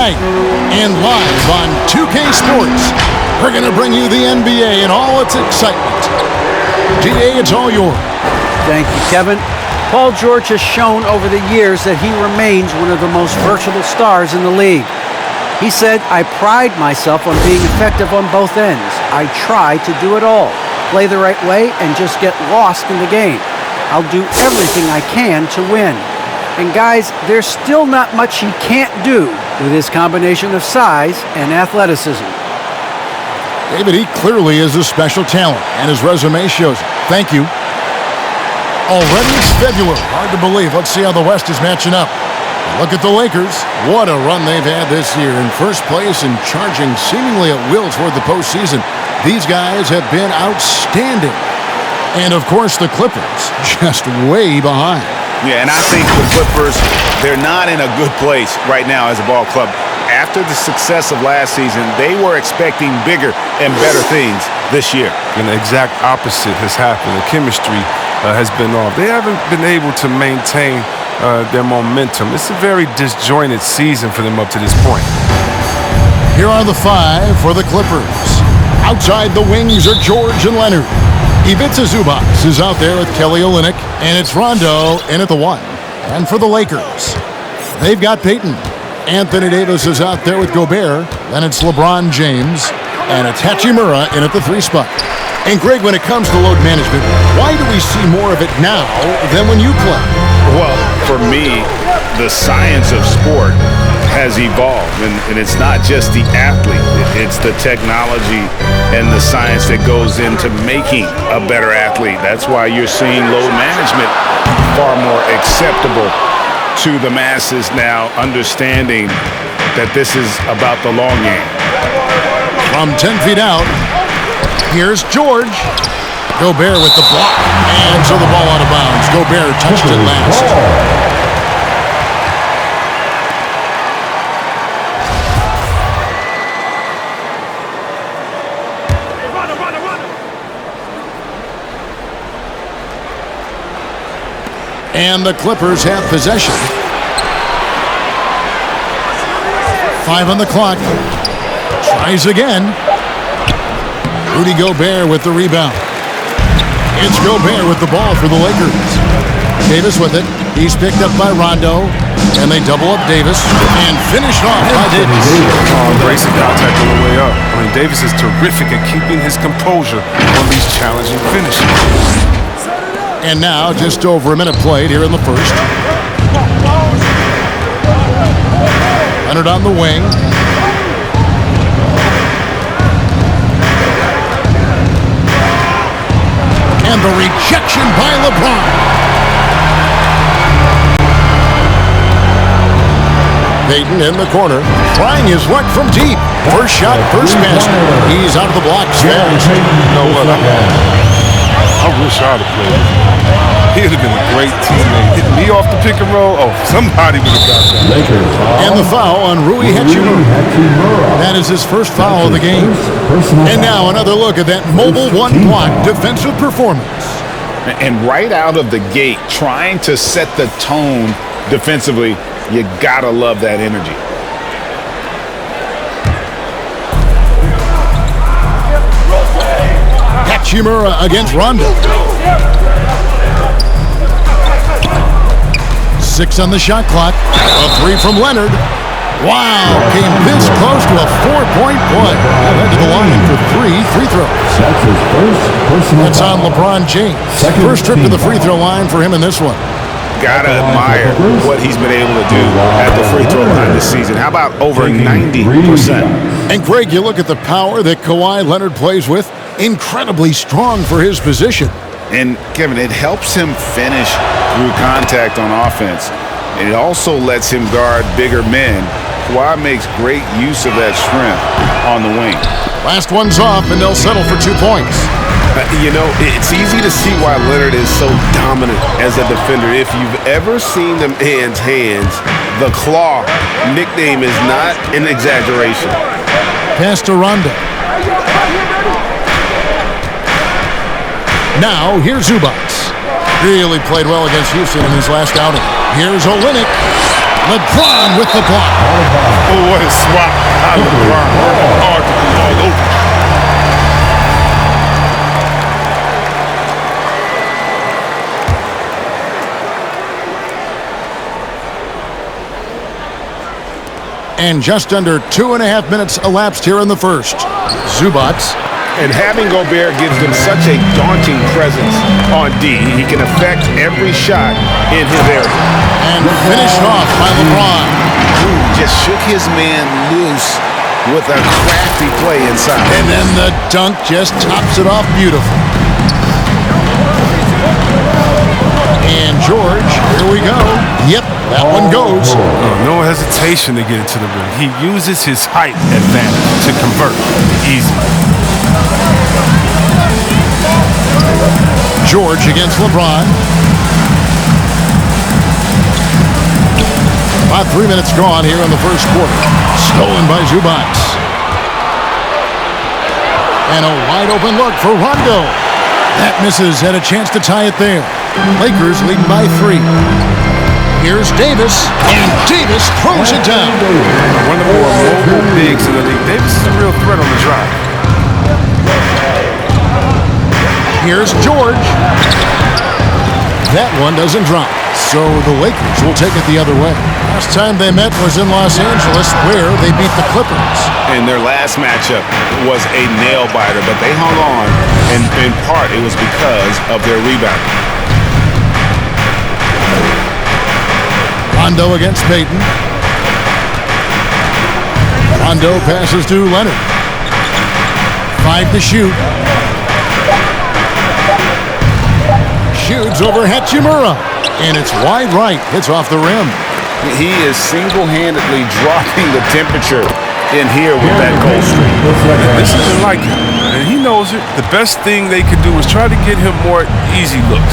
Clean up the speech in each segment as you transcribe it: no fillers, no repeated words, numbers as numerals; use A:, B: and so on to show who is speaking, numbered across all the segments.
A: And live on 2K Sports, we're going to bring you the NBA and all its excitement. GA, it's all yours.
B: Thank you, Kevin. Paul George has shown over the years that he remains one of the most versatile stars in the league. He said, "I pride myself on being effective on both ends. I try to do it all, play the right way, and just get lost in the game. I'll do everything I can to win." And guys, there's still not much he can't do with his combination of size and athleticism.
A: David, he clearly is a special talent, and his resume shows it. Thank you. Already it's February. Hard to believe. Let's see how the West is matching up. Look at the Lakers. What a run they've had this year. In first place and charging seemingly at will toward the postseason. These guys have been outstanding. And, of course, the Clippers just way behind.
C: Yeah, and I think the Clippers, they're not in a good place right now as a ball club. After the success of last season, they were expecting bigger and better things this year.
D: And the exact opposite has happened. The chemistry has been off. They haven't been able to maintain their momentum. It's a very disjointed season for them up to this point.
A: Here are the five for the Clippers. Outside the wings are George and Leonard. Ivica Zubac is out there with Kelly Olynyk, and it's Rondo in at the one. And for the Lakers, they've got Peyton. Anthony Davis is out there with Gobert. Then it's LeBron James, and it's Hachimura in at the three spot. And Greg, when it comes to load management, why do we see more of it now than when you play?
C: Well, for me, the science of sport has evolved, and it's not just the athlete. It's the technology and the science that goes into making a better athlete. That's why you're seeing load management far more acceptable to the masses now, understanding that this is about the long game.
A: From 10 feet out, here's George. Gobert with the block, and so the ball out of bounds. Gobert touched it last. And the Clippers have possession. 5 on the clock. Tries again. Rudy Gobert with the rebound. It's Gobert with the ball for the Lakers. Davis with it. He's picked up by Rondo. And they double up Davis. And finished off by Davis.
D: Embracing contact on the way up. I mean, Davis is terrific at keeping his composure on these challenging finishes.
A: And now, just over a minute played here in the first. Leonard on the wing. And the rejection by LeBron. Peyton in the corner, trying his luck from deep. First shot, first basket. He's out of the blocks fast.
D: You know what? I wish I'd have played with him. He would have been a great teammate. Hitting me off the pick and roll. Oh, somebody would have got that.
A: And the foul on Rui Hachimura. That is his first foul of the game. And now another look at that mobile one-block defensive performance.
C: And right out of the gate, trying to set the tone defensively, you gotta love that energy.
A: Hachimura against Rondo. 6 on the shot clock. A 3 from Leonard. Wow, came this close to a 4-point play. Led to the line for 3 free throws.
E: That's his first personal
A: That's on LeBron James. First trip to the free throw line for him in this one.
C: Gotta admire what he's been able to do at the free throw line this season. How about over 90%?
A: And Greg, you look at the power that Kawhi Leonard plays with. Incredibly strong for his position.
C: And, Kevin, it helps him finish through contact on offense. And it also lets him guard bigger men. Kawhi makes great use of that strength on the wing.
A: Last one's off, and they'll settle for 2 points.
C: You know, it's easy to see why Leonard is so dominant as a defender. If you've ever seen the man's hands, the claw nickname is not an exaggeration.
A: Pass to Rondo. Now, here's Zubac. Really played well against Houston in his last outing. Here's Olynyk. LeBron with the block.
C: Oh, what a swap. LeBron working hard to be all over.
A: And just under 2.5 minutes elapsed here in the first. Zubac.
C: And having Gobert gives them such a daunting presence on D. He can affect every shot in his area.
A: And finished off by LeBron.
C: Just shook his man loose with a crafty play inside.
A: And then the dunk just tops it off beautiful. And George, here we go. Yep, that one goes.
D: No hesitation to get it to the rim. He uses his height advantage to convert. Easy.
A: George against LeBron. About 3 minutes gone here in the first quarter. Stolen by Zubac. And a wide open look for Rondo. That misses, had a chance to tie it there. Lakers leading by 3. Here's Davis, and Davis throws it down.
D: One of the more mobile bigs in the league. Davis is a real threat on the drive.
A: Here's George. That one doesn't drop. So the Lakers will take it the other way. Last time they met was in Los Angeles, where they beat the Clippers.
C: And their last matchup was a nail-biter, but they hung on, and in part it was because of their rebound.
A: Rondo against Payton. Rondo passes to Leonard. 5 to shoot. Shoots over Hachimura. And it's wide right. Hits off the rim.
C: He is single-handedly dropping the temperature in here with that cold streak.
D: This isn't like him, and he knows it. The best thing they could do is try to get him more easy looks.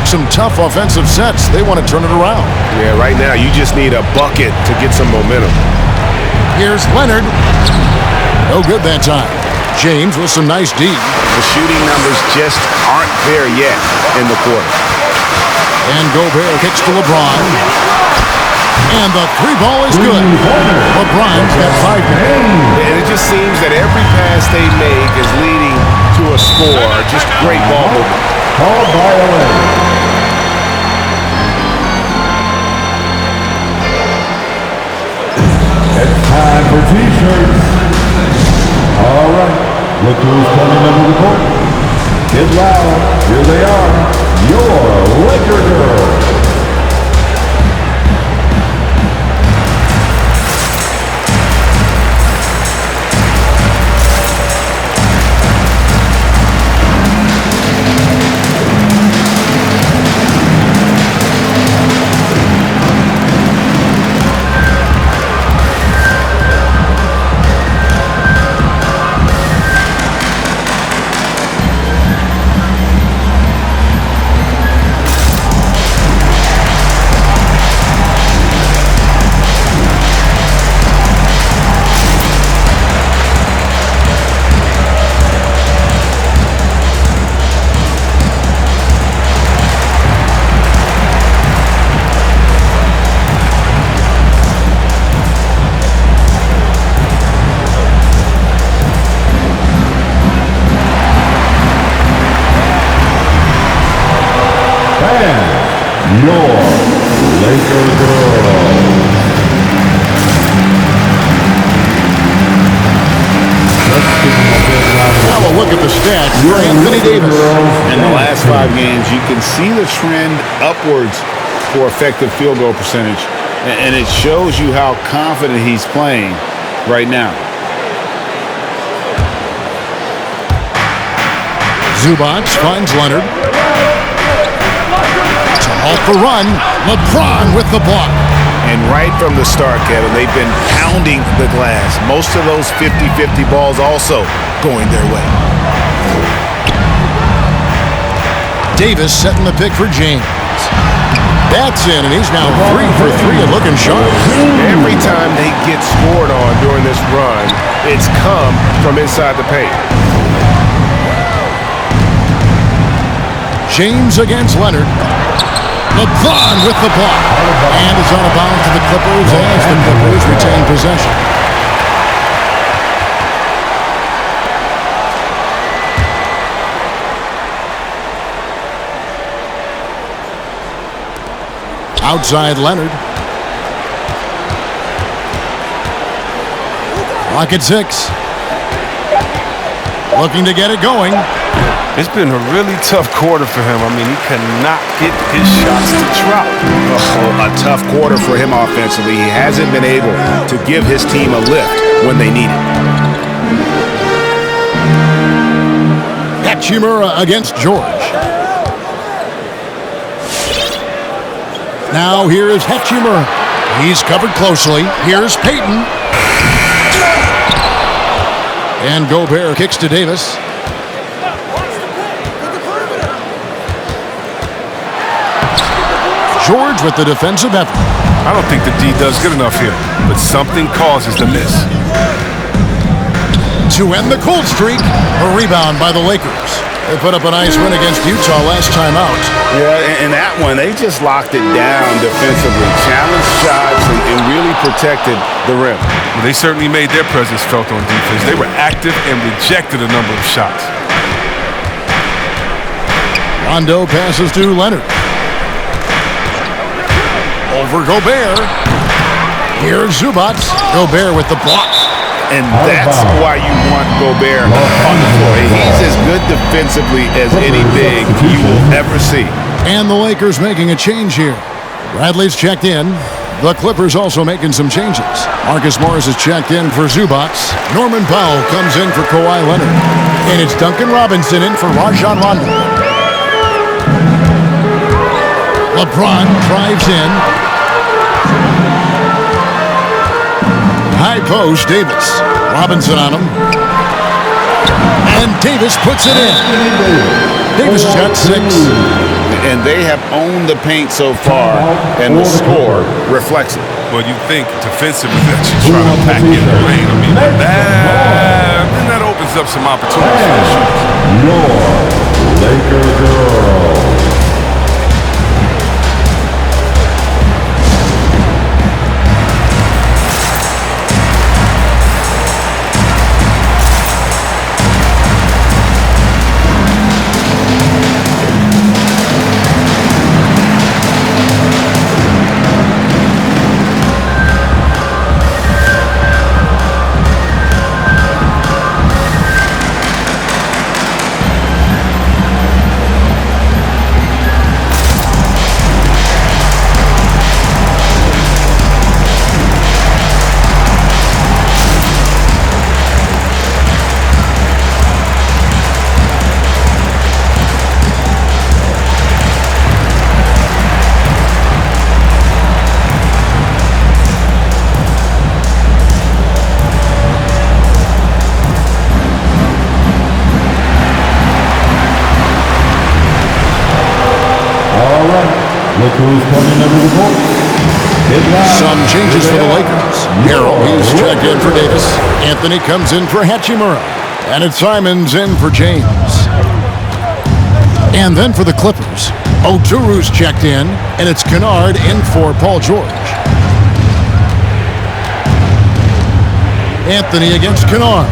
A: Some tough offensive sets. They want to turn it around.
C: Yeah, right now you just need a bucket to get some momentum.
A: Here's Leonard. No good that time. James with some nice D.
C: The shooting numbers just aren't there yet in the quarter.
A: And Gobert kicks to LeBron. And the 3-ball is good. LeBron's got 5 to go.
C: And it just seems that every pass they make is leading to a score. Just great ball movement.
E: Called by LA. It's time for T-shirts. All right, look who's coming into the court. Get loud. Here they are, your Laker girls. Your Laker girls.
A: Now a look at the stats for Anthony Davis.
C: In the last 5 games, you can see the trend upwards for effective field goal percentage. And it shows you how confident he's playing right now.
A: Zubac finds Leonard. To halt the run, LeBron with the block.
C: And right from the start, Kevin, they've been pounding the glass. Most of those 50-50 balls also going their way.
A: Davis setting the pick for James. That's in, and he's now 3 for 3 and looking sharp.
C: Every time they get scored on during this run, it's come from inside the paint.
A: James against Leonard. LeBron with the block. And is out of bounds to the Clippers as the Clippers retain possession. Outside Leonard. Clock at 6. Looking to get it going.
D: It's been a really tough quarter for him. I mean, he cannot get his shots to drop.
C: Oh, a tough quarter for him offensively. He hasn't been able to give his team a lift when they need it.
A: Hachimura against George. Now here is Hachimura. He's covered closely. Here's Payton. And Gobert kicks to Davis. George with the defensive effort.
D: I don't think the D does good enough here, but something causes the miss.
A: To end the cold streak, a rebound by the Lakers. They put up a nice win against Utah last time out.
C: Yeah, and that one, they just locked it down defensively. Challenged shots and really protected the rim.
D: Well, they certainly made their presence felt on defense. They were active and rejected a number of shots.
A: Rondo passes to Leonard. Over Gobert. Here's Zubac. Gobert with the block.
C: And that's why you want Gobert on the floor. He's as good defensively as any big you will ever see.
A: And the Lakers making a change here. Bradley's checked in. The Clippers also making some changes. Marcus Morris is checked in for Zubac. Norman Powell comes in for Kawhi Leonard. And it's Duncan Robinson in for Rajon Rondo. LeBron drives in. High post, Davis. Robinson on him. And Davis puts it in. Davis shot 6.
C: And they have owned the paint so far, and the score reflects it.
D: Well, you think defensively that you're trying to pack in the lane. I mean, that opens up some opportunities for the shooters.
E: Your Laker girl.
A: Some changes for the Lakers. Harrell, he's checked in for Davis. Anthony comes in for Hachimura. And it's Simons in for James. And then for the Clippers, Oturu's checked in, and it's Kennard in for Paul George. Anthony against Kennard.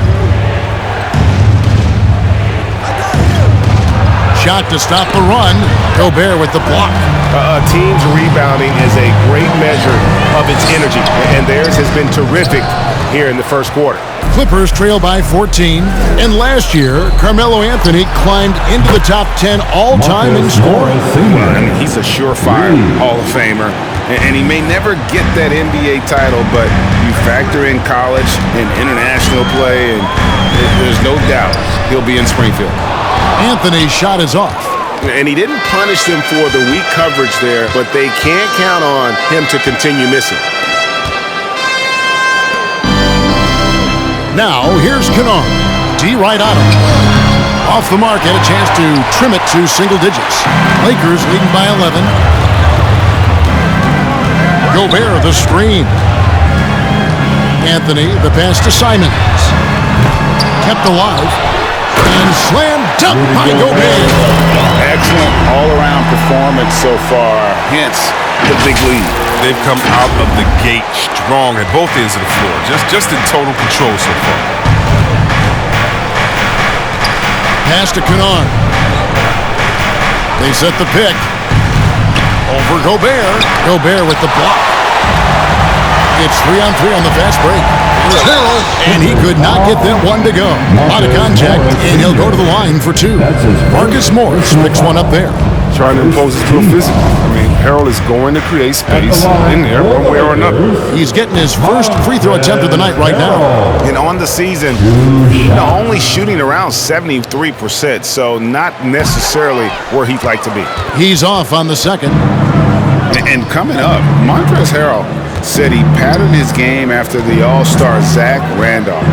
A: Shot to stop the run. Gobert with the block.
C: A team's rebounding is a great measure of its energy, and theirs has been terrific here in the first quarter.
A: Clippers trail by 14, and last year, Carmelo Anthony climbed into the top 10 all-time in scoring.
C: Well, I mean, he's a surefire Hall of Famer, and he may never get that NBA title, but you factor in college and international play, and there's no doubt he'll be in Springfield.
A: Anthony's shot is off.
C: And he didn't punish them for the weak coverage there, but they can't count on him to continue missing.
A: Now, here's Kennard. D right on him. Off the mark, had a chance to trim it to single digits. Lakers leading by 11. Gobert, the screen. Anthony, the pass to Simons. Kept alive. And slam dunk by Gobert.
C: Excellent all-around performance so far, hence the big lead.
D: They've come out of the gate strong at both ends of the floor, just in total control so far.
A: Pass to Kennard. They set the pick. Over Gobert. Gobert with the block. It's 3-on-3 on the fast break. Here's Harrell, and he could not get that one to go. Out of contact, and he'll go to the line for two. Marcus Morris picks one up there.
D: Trying to impose his little physical. I mean, Harrell is going to create space in there one way or another.
A: He's getting his first free throw attempt of the night right now.
C: And on the season, only shooting around 73%, so not necessarily where he'd like to be.
A: He's off on the second.
C: And coming up, Montrezl Harrell said he patterned his game after the All-Star Zach Randolph.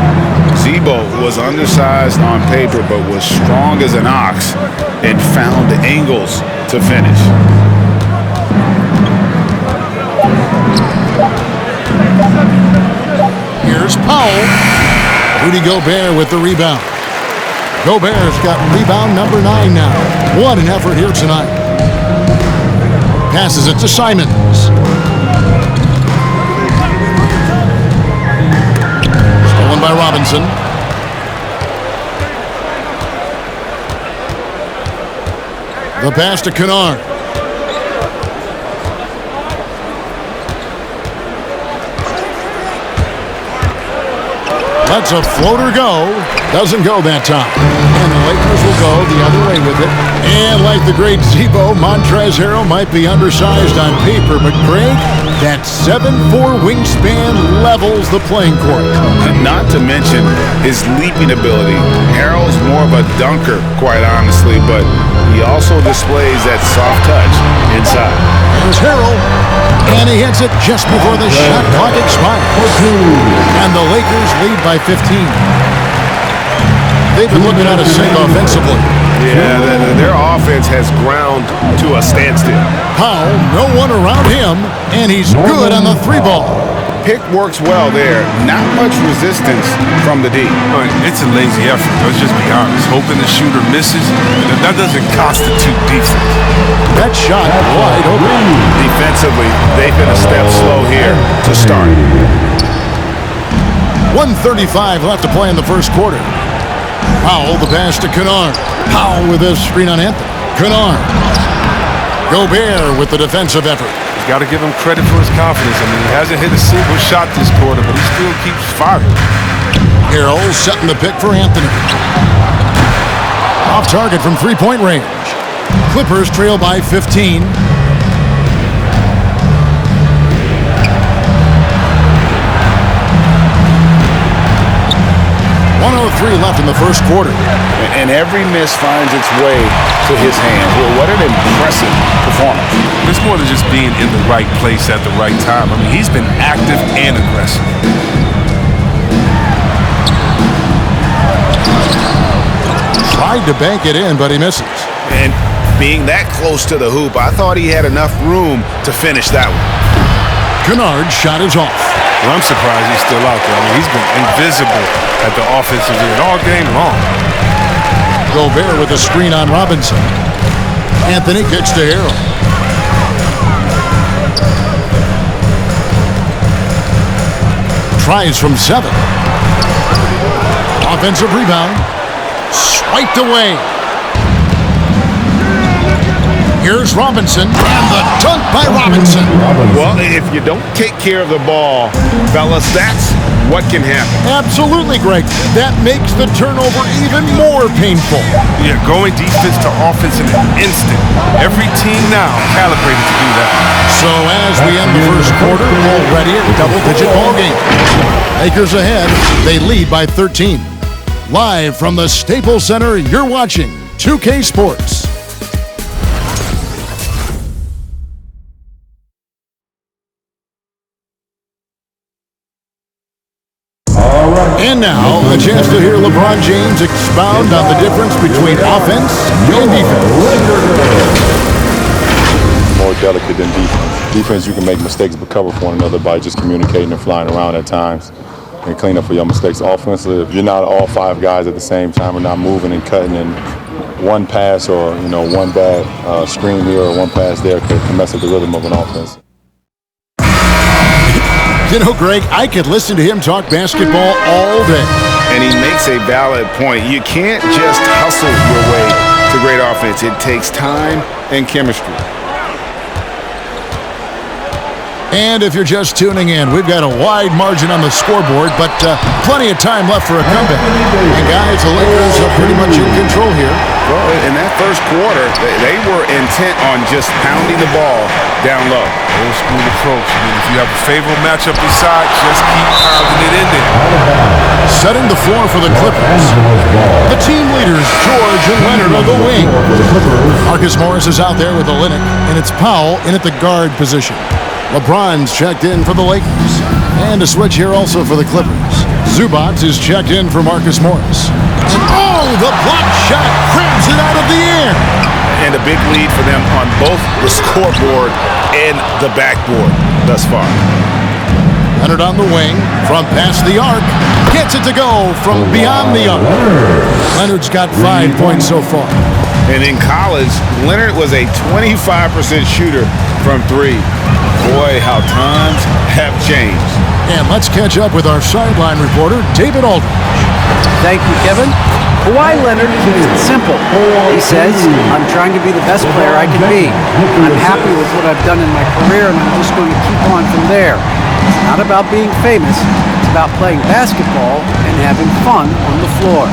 C: Zebo was undersized on paper but was strong as an ox and found angles to finish.
A: Here's Powell. Rudy Gobert with the rebound. Gobert's got rebound number 9 now. What an effort here tonight. Passes it to Simons. Stolen by Robinson. The pass to Kennard. Lets a floater go. Doesn't go that time. And the Lakers will go the other way with it. And like the great Zebo, Montrezl Harrell might be undersized on paper, but Greg, that 7'4" wingspan levels the playing court.
C: Not to mention his leaping ability. Harrell's more of a dunker, quite honestly, but he also displays that soft touch inside.
A: There's Harrell, and he hits it just before the shot clock expires. And the Lakers lead by 15. They've been looking out of sync offensively.
C: Yeah, their offense has ground to a standstill.
A: Powell, no one around him, and he's good on the 3-ball.
C: Pick works well there. Not much resistance from the D.
D: It's a lazy effort. Let's just be honest. Hoping the shooter misses, that doesn't constitute defense.
A: That shot wide open.
C: Defensively, they've been a step slow here to start.
A: 1:35 left to play in the first quarter. Powell, the pass to Kennard. Powell with a screen on Anthony. Kennard. Gobert with the defensive effort.
D: He's got to give him credit for his confidence. I mean, he hasn't hit a single shot this quarter, but he still keeps firing.
A: Harrell setting the pick for Anthony. Off target from three-point range. Clippers trail by 15. .103 left in the first quarter.
C: And every miss finds its way to his hand. Well, what an impressive performance.
D: It's more than just being in the right place at the right time. I mean, he's been active and aggressive.
A: Tried to bank it in, but he misses.
C: And being that close to the hoop, I thought he had enough room to finish that one.
A: Kennard's shot is off.
D: Well, I'm surprised he's still out there. I mean, he's been invisible at the offensive end all game long.
A: Gobert with a screen on Robinson. Anthony kicks to Harrell. Tries from 7. Offensive rebound. Swiped away. Here's Robinson, and the dunk by Robinson.
C: Well, if you don't take care of the ball, fellas, that's what can happen.
A: Absolutely, Greg. That makes the turnover even more painful.
D: Yeah, going defense to offense in an instant. Every team now calibrated to do that.
A: So as we end the first quarter, already a double-digit ball game. Lakers ahead. They lead by 13. Live from the Staples Center, you're watching 2K Sports. And now, a chance to hear LeBron James expound on the difference between offense and defense.
F: More delicate than defense. Defense, you can make mistakes but cover for one another by just communicating and flying around at times. and clean up for your mistakes. Offensively, if you're not all five guys at the same time and not moving and cutting, and one pass or one bad screen here or one pass there can mess up the rhythm of an offense.
A: Greg, I could listen to him talk basketball all day.
C: And he makes a valid point. You can't just hustle your way to great offense. It takes time and chemistry.
A: And if you're just tuning in, we've got a wide margin on the scoreboard, but plenty of time left for a comeback. And guys, the Lakers are pretty much in control here.
C: Well, in that first quarter, they were intent on just pounding the ball down low.
D: Old school approach. I mean, if you have a favorable matchup inside, just keep pounding it in there.
A: Setting the floor for the Clippers. The team leaders, George and Leonard, on the wing. Marcus Morris is out there with Olynyk, and it's Powell in at the guard position. LeBron's checked in for the Lakers. And a switch here also for the Clippers. Zubac is checked in for Marcus Morris. And the block shot crams it out of the air.
C: And a big lead for them on both the scoreboard and the backboard thus far.
A: Leonard on the wing, from past the arc. Gets it to go from beyond the arc. Leonard's got 5 points so far.
C: And in college, Leonard was a 25% shooter from three. Boy, how times have changed.
A: And let's catch up with our sideline reporter, David Aldridge.
B: Thank you, Kevin. Kawhi Leonard keeps it simple. He says, I'm trying to be the best player I can be. I'm happy with what I've done in my career, and I'm just going to keep on from there. It's not about being famous. It's about playing basketball and having fun on the floor.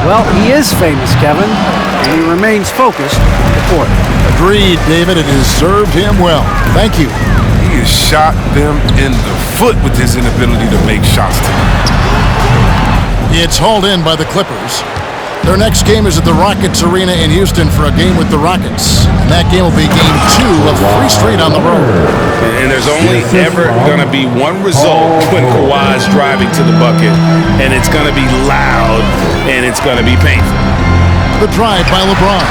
B: Well, he is famous, Kevin, and he remains focused on the court.
A: Agreed, David. It has served him well. Thank you.
D: He has shot them in the foot with his inability to make shots tonight.
A: It's hauled in by the Clippers. Their next game is at the Rockets Arena in Houston for a game with the Rockets. And that game will be game 2 of 3 straight on the road.
C: And there's only ever going to be one result when Kawhi's driving to the bucket, and it's going to be loud, and it's going to be painful.
A: The drive by LeBron.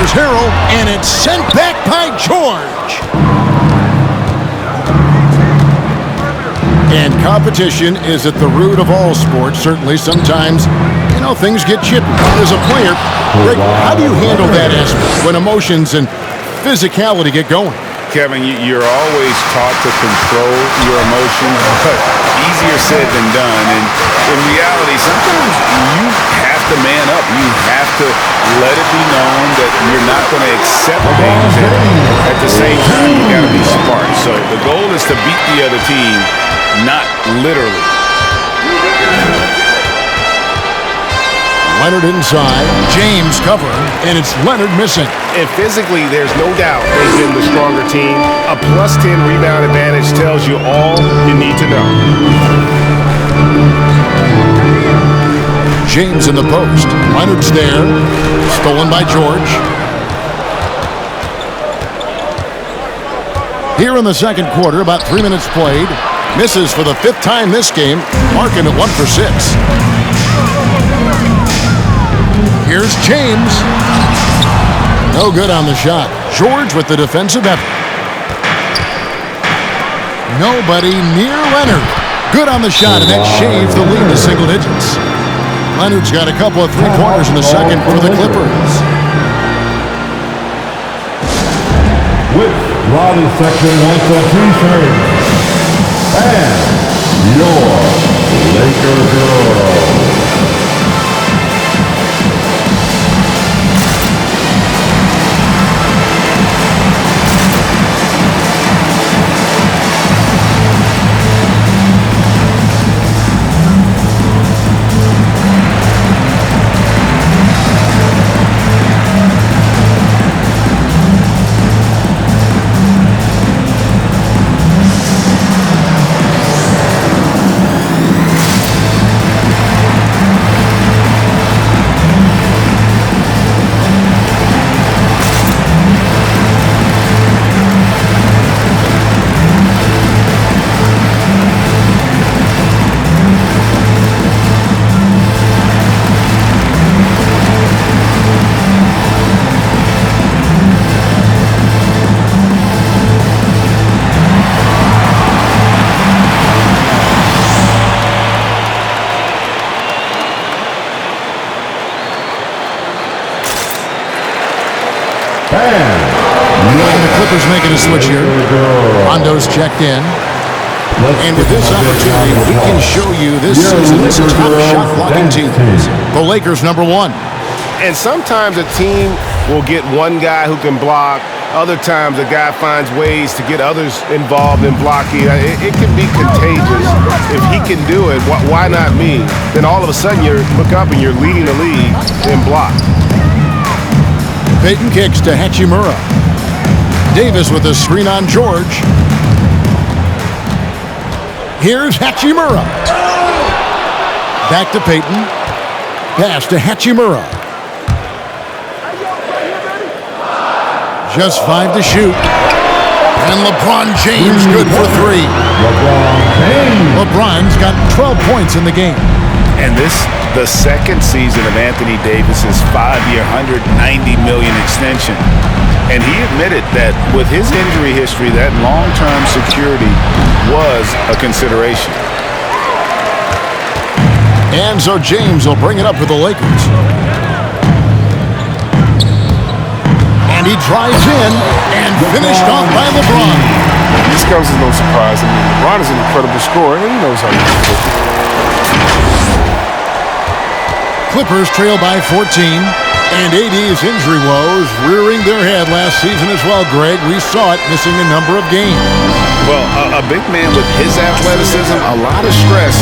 A: Here's Harrell, and it's sent back by George. And competition is at the root of all sports. Certainly, sometimes, things get chippy. As a player, Rick, how do you handle that aspect when emotions and physicality get going?
C: Kevin, you're always taught to control your emotions, but easier said than done. And in reality, sometimes you have to man up. You have to let it be known that you're not going to accept things. And at the same time, you got to be smart. So the goal is to beat the other team, not literally.
A: Leonard inside, James covering, and it's Leonard missing.
C: And physically, there's no doubt they've been the stronger team. A +10 rebound advantage tells you all you need to know.
A: James in the post. Leonard's there. Stolen by George. Here in the second quarter, about 3 minutes played. Misses for the 5th time this game, marking it 1 for 6. Here's James. No good on the shot. George with the defensive effort. Nobody near Leonard. Good on the shot, and that shaves the lead to single digits. Leonard's got a couple of three-pointers in the second for the Clippers.
E: With Raleigh Section 123 and your Lakers girl.
A: Clippers making a switch here. Rondo's checked in. And with this opportunity, we can show you this season's top shot blocking teams. The Lakers, number 1.
G: And sometimes a team will get one guy who can block. Other times a guy finds ways to get others involved in blocking. It can be contagious. If he can do it, why not me? Then all of a sudden you look up and you're leading the league in block.
A: Payton kicks to Hachimura. Davis with a screen on George. Here's Hachimura. Back to Payton. Pass to Hachimura. Just 5 to shoot. And LeBron James good for 3. LeBron's got 12 points in the game.
C: And this, the second season of Anthony Davis's 5-year, $190 million extension. And he admitted that with his injury history, that long-term security was a consideration.
A: And so James will bring it up for the Lakers. And he drives in and finished off by LeBron.
D: This comes as no surprise. I mean, LeBron is an incredible scorer, and he knows how to do it.
A: Clippers trail by 14. And AD's injury woes rearing their head last season as well, Greg. We saw it missing a number of games.
C: Well, a big man with his athleticism, a lot of stress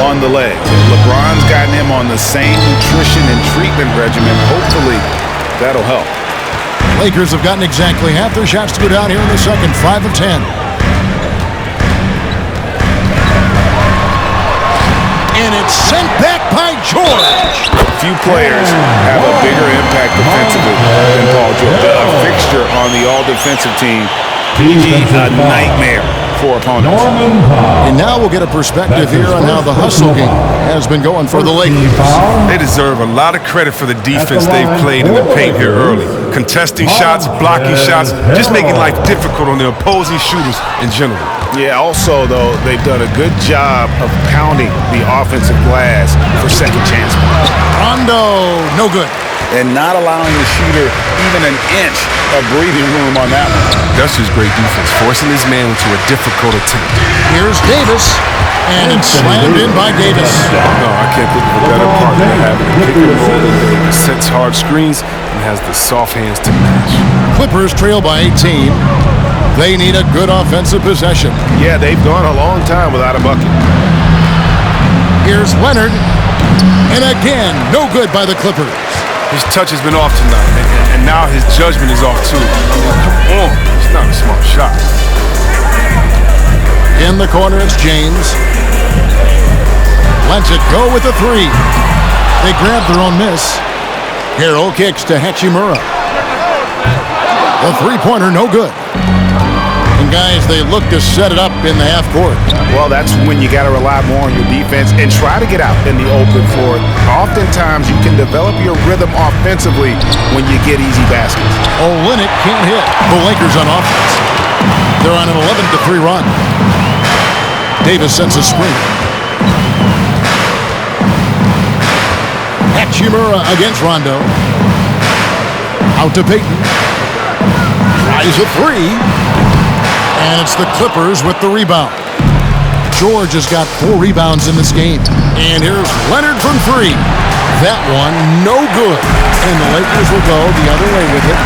C: on the legs. LeBron's gotten him on the same nutrition and treatment regimen. Hopefully, that'll help.
A: Lakers have gotten exactly half their shots to go down here in the second, 5 of 10. And it's sent back by George.
C: Few players have a bigger impact defensively than Paul George. A fixture on the all-defensive team. PG, a nightmare for opponents.
A: And now we'll get a perspective here on how the hustle game has been going for the Lakers.
D: They deserve a lot of credit for the defense they've played in the paint here early. Contesting shots, blocking shots, just making life difficult on the opposing shooters in general.
C: Yeah, also, though, they've done a good job of pounding the offensive glass for second chance.
A: Rondo, no good.
C: And not allowing the shooter even an inch of breathing room on that one.
D: That's just great defense, forcing his man into a difficult attempt.
A: Here's Davis, and it's slammed in by Davis.
D: No, I can't think of a better partner than having a pick and roll that sets hard screens and has the soft hands to match.
A: Clippers trail by 18. They need a good offensive possession.
G: Yeah, they've gone a long time without a bucket.
A: Here's Leonard, and again, no good by the Clippers.
D: His touch has been off tonight, and now his judgment is off too. I mean, come on, it's not a smart shot.
A: In the corner, it's James. Lets it go with a 3. They grab their own miss. Harrell kicks to Hachimura. The three-pointer, no good. And guys, they look to set it up in the half court.
C: Well, that's when you got to rely more on your defense and try to get out in the open floor. Oftentimes, you can develop your rhythm offensively when you get easy baskets.
A: Olynyk can't hit. The Lakers on offense. They're on an 11-3 run. Davis sets a screen. Hachimura against Rondo. Out to Payton. Tries a 3. And it's the Clippers with the rebound. George has got 4 rebounds in this game. And here's Leonard from 3. That one, no good. And the Lakers will go the other way with it.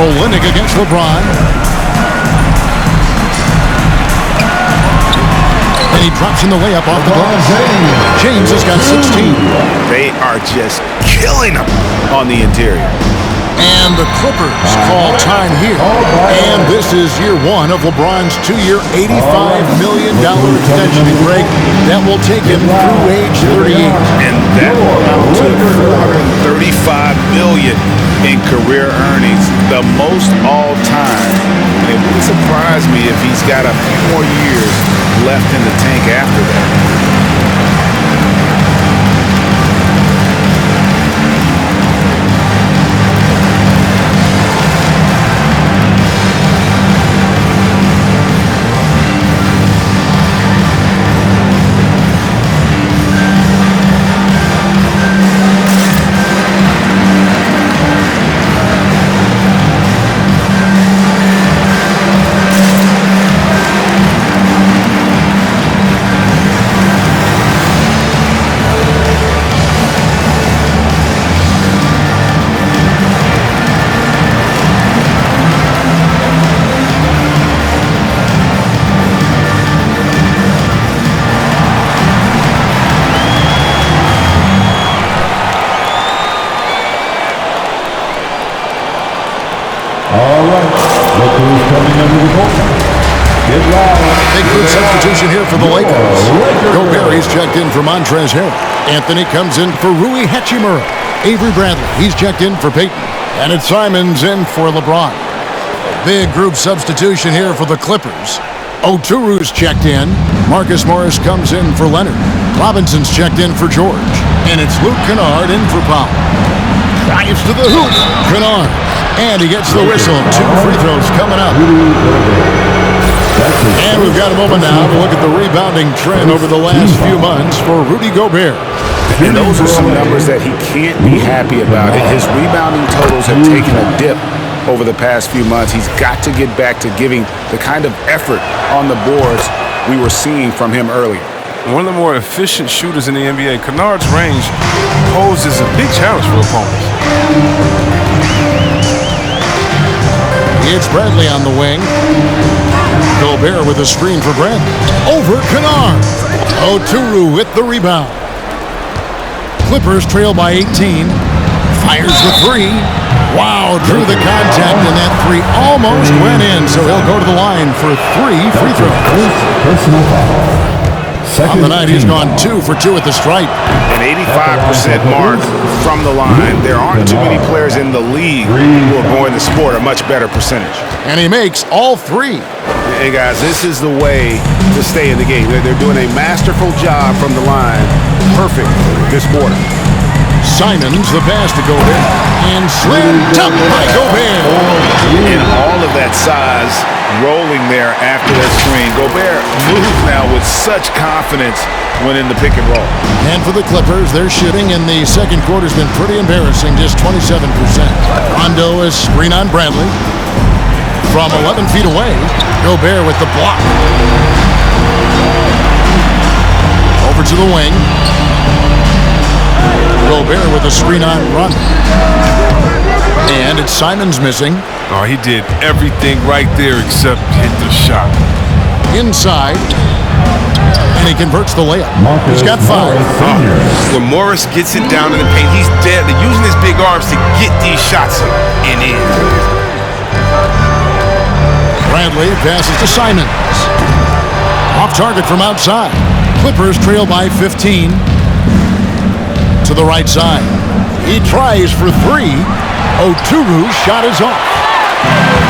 A: Olynyk against LeBron. And he drops in the layup off the glass. James has got 16.
C: They are just killing them on the interior.
A: And the Clippers call time here. And this is year 1 of LeBron's 2-year, $85 million extension. And Greg, that will take him through age 38.
C: And that will amount to $435 million in career earnings, the most all time. And it wouldn't surprise me if he's got a few more years left in the tank after that.
A: substitution here for the Lakers. Gobert, he's checked in for Montrezl Harrell. Anthony comes in for Rui Hachimura. Avery Bradley, he's checked in for Peyton. And it's Simons in for LeBron. Big group substitution here for the Clippers. Oturu's checked in. Marcus Morris comes in for Leonard. Robinson's checked in for George. And it's Luke Kennard in for Powell. Drives to the hoop. Kennard. And he gets the whistle. 2 free throws coming up. And we've got a moment now to look at the rebounding trend over the last few months for Rudy Gobert.
C: And those are some numbers that he can't be happy about. His rebounding totals have taken a dip over the past few months. He's got to get back to giving the kind of effort on the boards we were seeing from him earlier.
D: One of the more efficient shooters in the NBA, Kennard's range poses a big challenge for opponents.
A: It's Bradley on the wing. Gobert with a screen for Bradley. Over Kennard. Oturu with the rebound. Clippers trail by 18. Fires the 3. Wow, drew the contact, and that 3 almost went in, so he'll go to the line for 3 free throws.
E: Personal foul.
A: On the night, he's gone 2 for 2 at the stripe.
C: An 85% mark from the line. There aren't too many players in the league who are going to sport a much better percentage.
A: And he makes all 3.
C: Hey, guys, this is the way to stay in the game. They're doing a masterful job from the line. Perfect this quarter.
A: Simons, the pass to Gobert. And slammed up by Gobert.
C: And all of that size rolling there after that screen. Gobert moves now with such confidence when in the pick and roll.
A: And for the Clippers, their shooting in the second quarter has been pretty embarrassing, just 27%. Rondo is screen on Bradley. From 11 feet away, Gobert with the block. Over to the wing. Gobert with a screen on Rondo. And it's Simons missing.
D: Oh, he did everything right there except hit the shot.
A: Inside. And he converts the layup. He's got 5.
D: When Morris gets it down in the paint, he's dead. They're using his big arms to get these shots in.
A: Bradley passes to Simons. Off target from outside. Clippers trail by 15. To the right side. He tries for 3. Oturu's shot is off.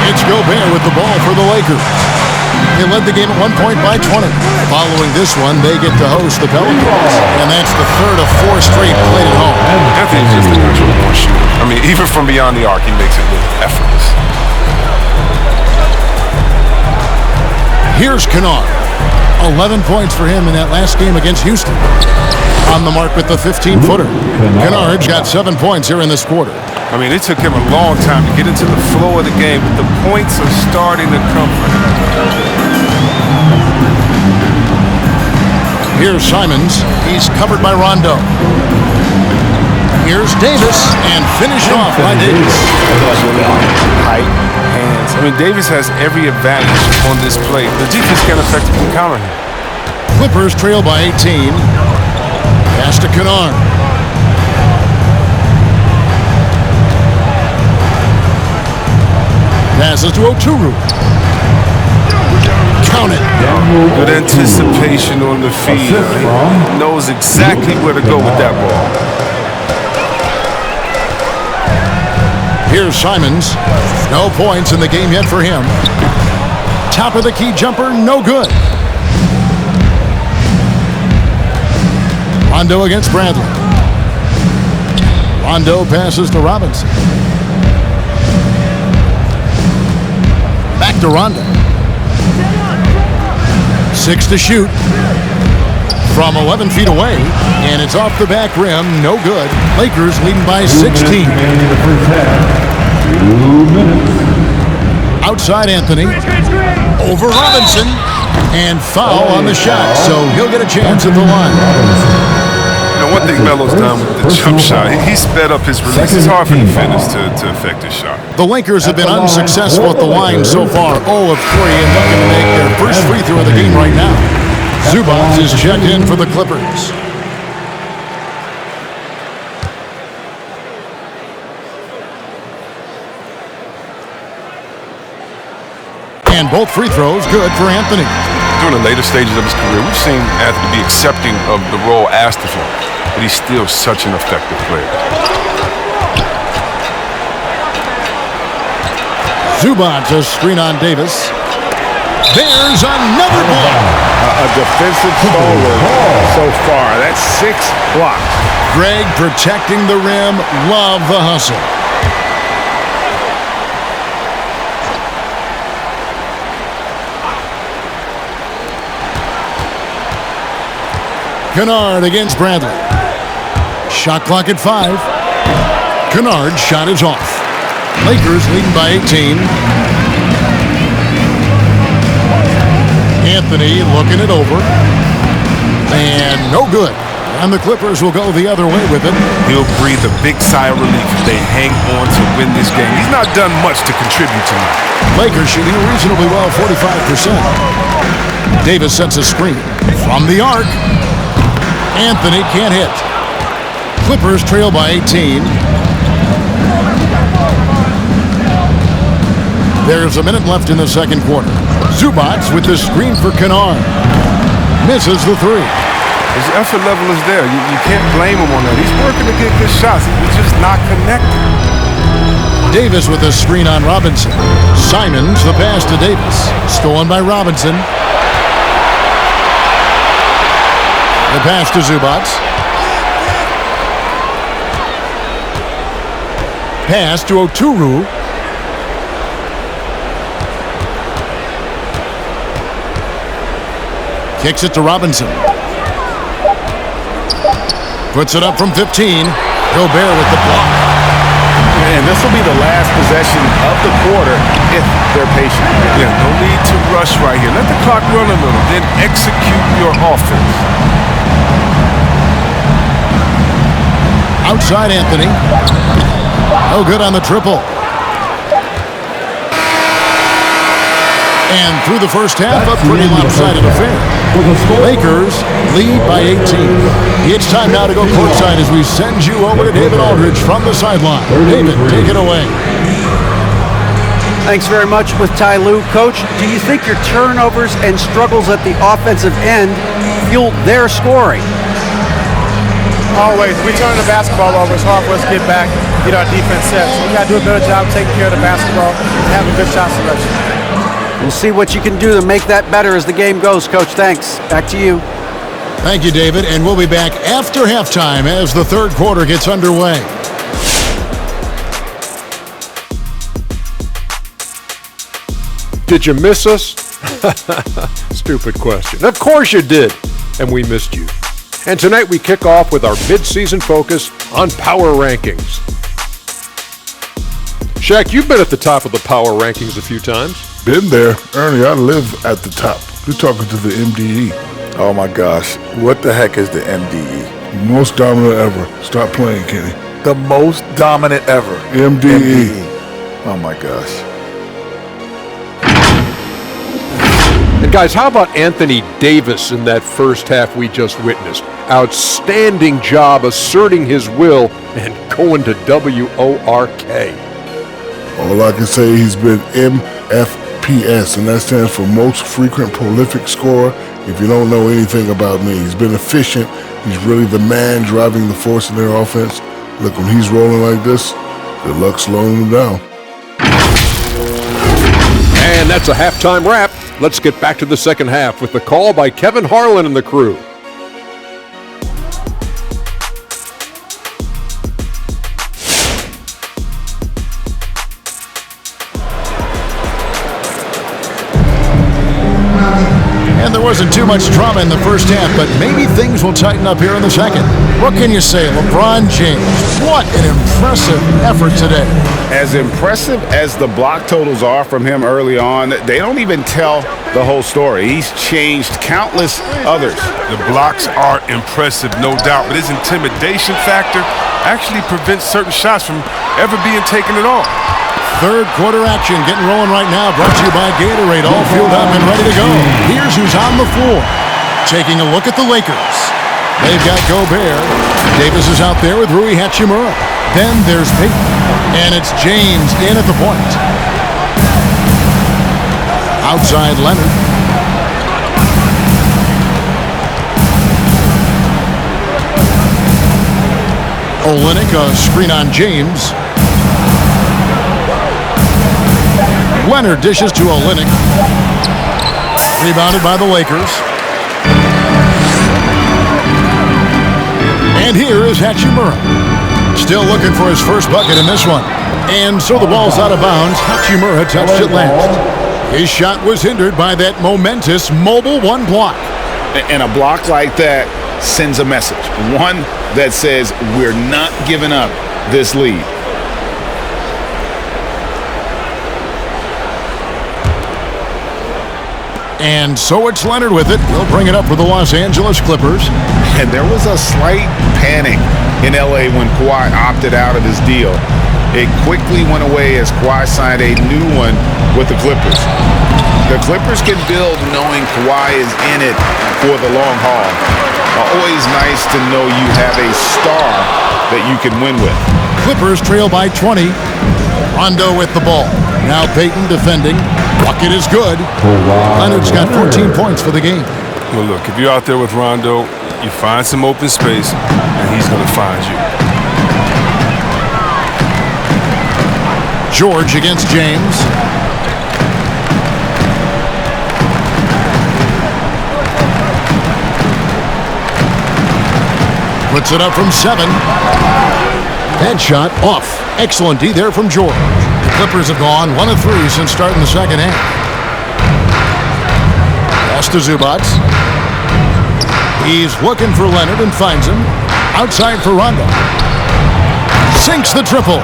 A: It's Gobert with the ball for the Lakers. They led the game at 1 point by 20. Following this one, they get to host the Pelicans. And that's the 3rd of 4 straight played at home.
D: Anthony's just a natural born shooter. I mean, even from beyond the arc, he makes it look effortless.
A: Here's Kennard. 11 points for him in that last game against Houston. On the mark with the 15-footer. Kennard's got 7 points here in this quarter.
D: I mean, it took him a long time to get into the flow of the game, but the points are starting to come for him.
A: Here's Simons. He's covered by Rondo. Here's Davis, and finished off by Davis.
D: Height, hands. I mean, Davis has every advantage on this play. The defense can effectively counter him.
A: Clippers trail by 18. Pass to Kennard. Passes to Oturu. Count it.
D: Good anticipation on the feed. He knows exactly where to go with that ball.
A: Here's Simons. No points in the game yet for him. Top of the key jumper, no good. Rondo against Bradley. Rondo passes to Robinson. Back to Rondo. 6 to shoot. From 11 feet away, and it's off the back rim, no good. Lakers leading by 16. Outside Anthony. Over Robinson. And foul on the shot, so he'll get a chance at the line.
D: You know, one thing Melo's done with the jump shot, he sped up his release. It's hard for defenders to affect his shot.
A: The Lakers have been unsuccessful at the line so far, 0 of 3, and looking to make their first free throw of the game right now. Zubac is checked in for the Clippers. And both free throws good for Anthony.
D: during the later stages of his career, we've seen Anthony be accepting of the role asked of him, but he's still such an effective player.
A: Zubac, a screen on Davis. There's another block.
C: A defensive forward so far. That's 6 blocks.
A: Greg protecting the rim. Love the hustle. Kennard against Bradley. Shot clock at 5. Kennard's shot is off. Lakers leading by 18. Anthony looking it over. And no good. And the Clippers will go the other way with it.
D: He'll breathe a big sigh of relief if they hang on to win this game. He's not done much to contribute tonight.
A: Lakers shooting reasonably well, 45%. Davis sets a screen from the arc. Anthony can't hit. Clippers trail by 18. There's a minute left in the second quarter. Zubac with the screen for Kennard. Misses the 3.
D: His effort level is there. You can't blame him on that. He's working to get good shots. He's just not connected.
A: Davis with a screen on Robinson. Simons the pass to Davis. Stolen by Robinson. The pass to Zubac. Pass to Oturu. Kicks it to Robinson. Puts it up from 15. Gobert with the block.
C: And this will be the last possession of the quarter if they're patient.
D: Yeah, no need to rush right here. Let the clock run a little, then execute your offense.
A: Outside Anthony. No good on the triple. And through the first half, a pretty lopsided affair. Lakers lead by 18. It's time now to go courtside as we send you over to David Aldridge from the sideline. David, take it away.
B: Thanks very much with Ty Lue. Coach, do you think your turnovers and struggles at the offensive end fueled their scoring?
H: Always. We turn the basketball over. It's hard for us to get back, get our defense set. So we got to do a better job taking care of the basketball and having good shot selection.
B: We'll see what you can do to make that better as the game goes, Coach. Thanks. Back to you.
A: Thank you, David. And we'll be back after halftime as the third quarter gets underway.
I: Did you miss us? Stupid question. Of course you did, and we missed you. And tonight we kick off with our mid-season focus on power rankings. Shaq, you've been at the top of the power rankings a few times.
J: Been there. Ernie, I live at the top. You're talking to the MDE.
K: Oh my gosh. What the heck is the MDE?
J: Most dominant ever. Stop playing, Kenny.
K: The most dominant ever.
J: MDE.
K: Oh my gosh.
I: And guys, how about Anthony Davis in that first half we just witnessed? Outstanding job asserting his will and going to WORK.
J: All I can say, he's been MFPS, and that stands for most frequent prolific scorer. If you don't know anything about me, he's been efficient. He's really the man driving the force in their offense. Look, when he's rolling like this, good luck slowing him down.
I: And that's a halftime wrap. Let's get back to the second half with the call by Kevin Harlan and the crew.
A: And there wasn't too much drama in the first half, but maybe things will tighten up here in the second. What can you say, LeBron James? What an impressive effort today.
C: As impressive as the block totals are from him early on, they don't even tell the whole story. He's changed countless others.
D: The blocks are impressive, no doubt, but his intimidation factor actually prevents certain shots from ever being taken at all.
A: Third quarter action getting rolling right now, brought to you by Gatorade, all fueled up and ready to go. Here's who's on the floor. Taking a look at the Lakers. They've got Gobert. Davis is out there with Rui Hachimura. Then there's Payton. And it's James in at the point. Outside Leonard. Olynyk, a screen on James. Leonard dishes to Olynyk. Rebounded by the Lakers. And here is Hachimura. Still looking for his first bucket in this one. And so the ball's out of bounds. Hachimura touched it last. His shot was hindered by that momentous mobile one block.
C: And a block like that sends a message. One that says we're not giving up this lead.
A: And so it's Leonard with it. He'll bring it up for the Los Angeles Clippers.
C: And there was a slight panic in L.A. when Kawhi opted out of his deal. It quickly went away as Kawhi signed a new one with the Clippers. The Clippers can build knowing Kawhi is in it for the long haul. Always nice to know you have a star that you can win with.
A: Clippers trail by 20. Rondo with the ball. Now Payton defending. Bucket is good. Leonard's got 14 points for the game.
D: Well, look, if you're out there with Rondo, you find some open space, and he's going to find you.
A: George against James. Puts it up from 7. Headshot off. Excellent D there from George. The Clippers have gone 1 of 3 since starting the second half. Pass to Zubac. He's looking for Leonard and finds him. Outside for Rondo. Sinks the triple.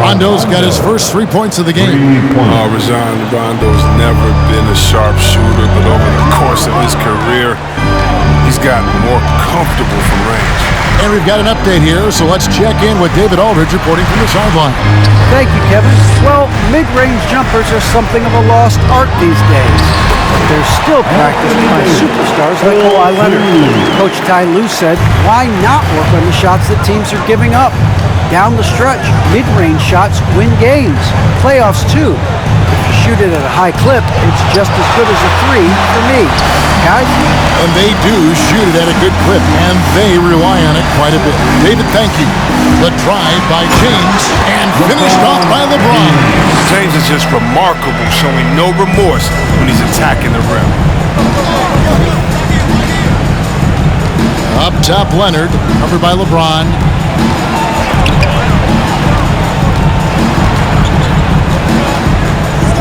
A: Rondo's got his first 3 points of the game.
D: Rajon Rondo's never been a sharp shooter, but over the course of his career, he's gotten more comfortable from range.
A: And we've got an update here, so let's check in with David Aldridge reporting from the sideline.
B: Thank you, Kevin. Well, mid-range jumpers are something of a lost art these days. But they're still practiced by superstars like Kawhi Leonard. Coach Ty Lue said, why not work on the shots that teams are giving up? Down the stretch, mid-range shots win games. Playoffs, too. If you shoot it at a high clip, it's just as good as a 3 for me. Guys?
A: And they do shoot it at a good clip, and they rely on it quite a bit. David, thank you. The drive by James, and finished off by LeBron.
D: James is just remarkable, showing no remorse when he's attacking the rim.
A: Up top, Leonard, covered by LeBron.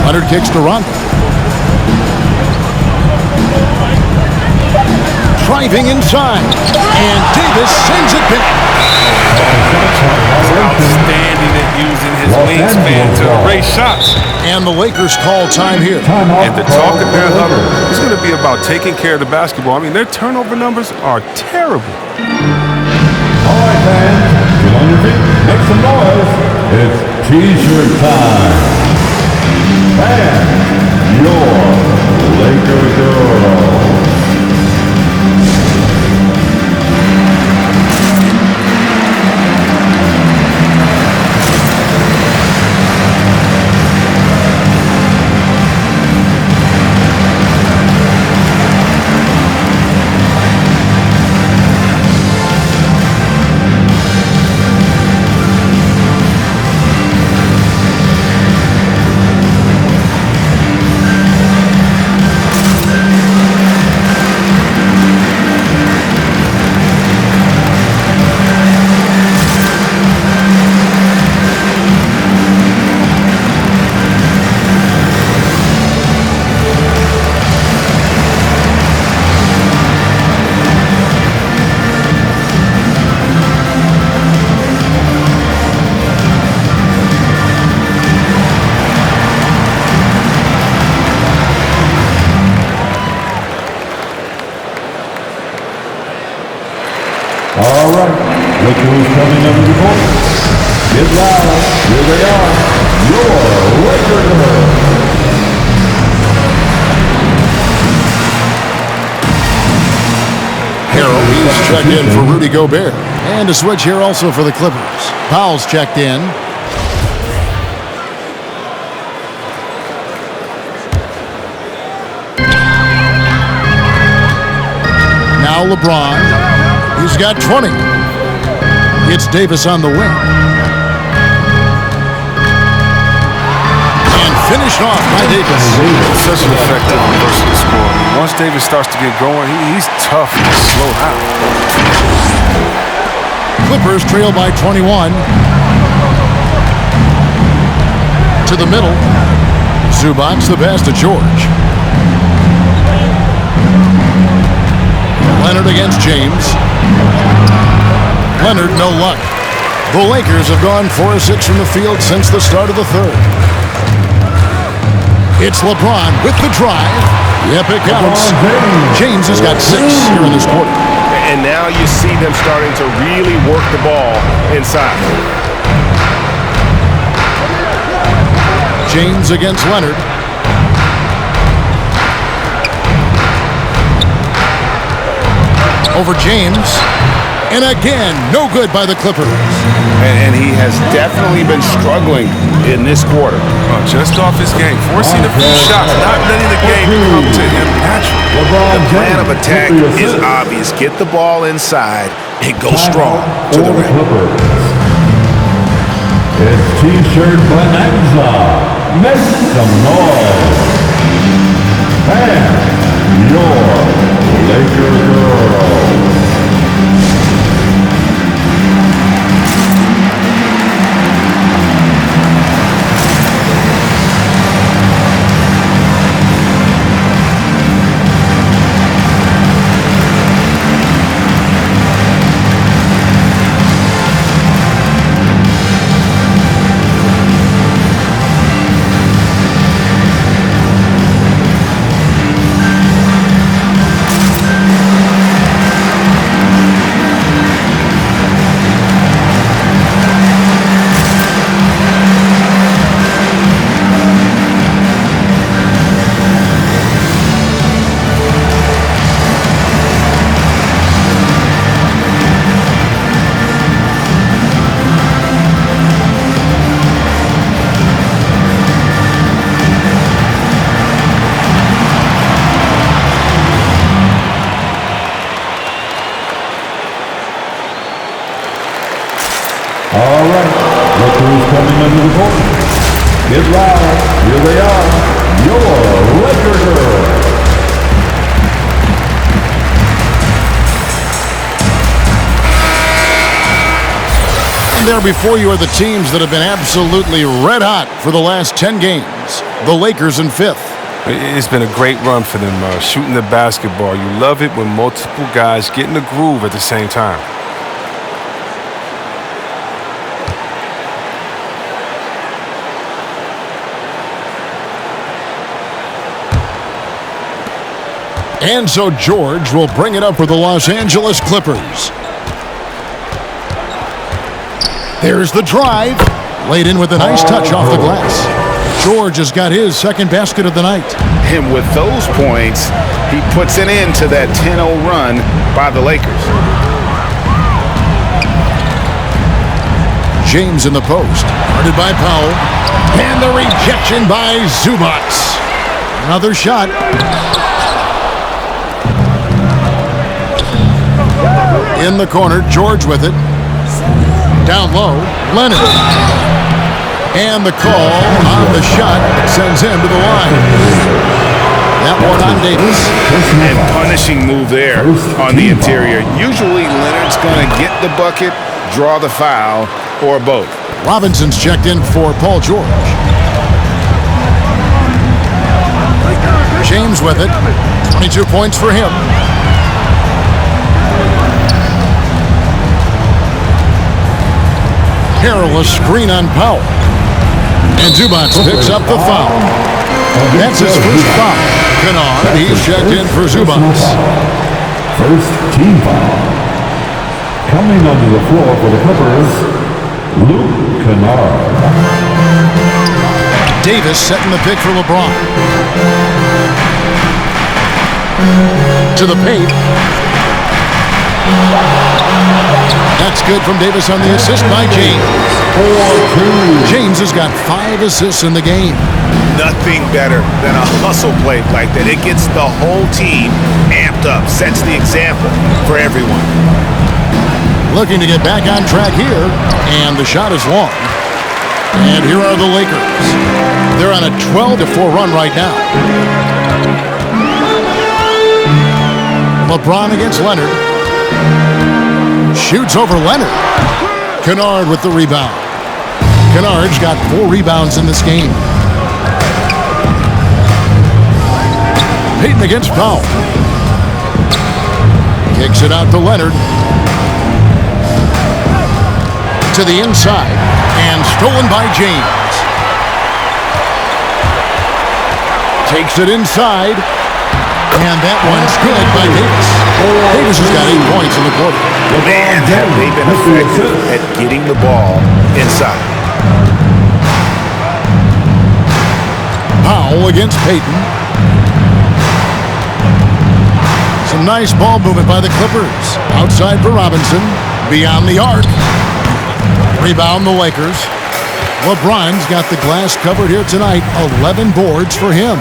A: Leonard kicks to Rondo. Driving inside, and Davis sends it back.
D: He's outstanding at using his wingspan to erase shots.
A: And the Lakers call time here.
D: And the talk at their level is going to be about taking care of the basketball. I mean, their turnover numbers are terrible.
E: All right, fans, get on your feet, make some noise. It's T-shirt time. And your Laker girl. All right, look who's coming up to the court. Get loud, here they are, your Laker girls.
A: Harrell, he's checked in for Rudy Gobert. And a switch here also for the Clippers. Powell's checked in. Now LeBron. He's got 20. It's Davis on the wing. And finished off by Davis.
D: Such an effective and versatile scorer. Once Davis starts to get going, he's tough and slow down.
A: Clippers trail by 21. To the middle. Zubac the pass to George. Leonard against James. Leonard, no luck. The Lakers have gone 4 of 6 from the field since the start of the third. It's LeBron with the drive. Yep, it counts. James has got 6 here in this quarter.
G: And now you see them starting to really work the ball inside.
A: James against Leonard. Over James. And again, no good by the Clippers.
G: And he has definitely been struggling in this quarter.
D: Just off his game, forcing a few shots, not letting the game come to him naturally.
C: The plan of attack is obvious. Get the ball inside and go strong to the rim.
E: It's T-shirt bonanza. Make some noise. And your Laker girl. All right, look who's coming under the court. Get loud, here they are, your Laker girl.
A: And there before you are the teams that have been absolutely red hot for the last 10 games. The Lakers in 5th.
D: It's been a great run for them shooting the basketball. You love it when multiple guys get in the groove at the same time.
A: And so George will bring it up for the Los Angeles Clippers. There's the drive. Laid in with a nice touch off the glass. George has got his second basket of the night.
C: And with those points, he puts an end to that 10-0 run by the Lakers.
A: James in the post. Guarded by Powell. And the rejection by Zubac. Another shot. In the corner, George with it. Down low, Leonard. And the call on the shot sends him to the line. That one on Davis.
C: And punishing move there on the interior. Usually Leonard's going to get the bucket, draw the foul, or both.
A: Robinson's checked in for Paul George. James with it. 22 points for him. Perilous screen on Powell. And Zubac picks up the foul. That's his first foul. Kennard, he's checked in for Zubac.
E: First team foul. Coming onto the floor for the Clippers, Luke Kennard.
A: Davis setting the pick for LeBron. To the paint. That's good from Davis on the assist by James. James has got 5 assists in the game.
C: Nothing better than a hustle play like that. It gets the whole team amped up, sets the example for everyone.
A: looking to get back on track here, and the shot is long. And here are the Lakers. They're on a 12-4 run right now. LeBron against Leonard. Shoots over Leonard. Kennard with the rebound. Kennard's got 4 rebounds in this game. Payton against Powell. Kicks it out to Leonard. To the inside. And stolen by James. Takes it inside. And that one's good by Davis. Davis has got 8 points in the quarter.
C: Man, have they been effective at getting the ball inside.
A: Powell against Payton. Some nice ball movement by the Clippers. Outside for Robinson. Beyond the arc. Rebound the Lakers. LeBron's got the glass covered here tonight. 11 boards for him.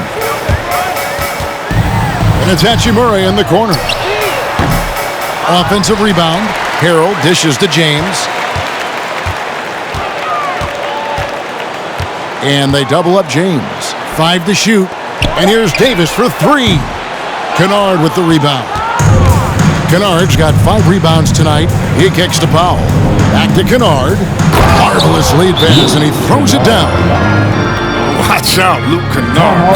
A: And it's Hachimura in the corner. Offensive rebound. Harold dishes to James. And they double up James. 5 to shoot. And here's Davis for 3. Kennard with the rebound. Kennard's got 5 rebounds tonight. He kicks to Powell. Back to Kennard. Marvelous lead pass, and he throws it down.
D: Watch out, Luke Kennard.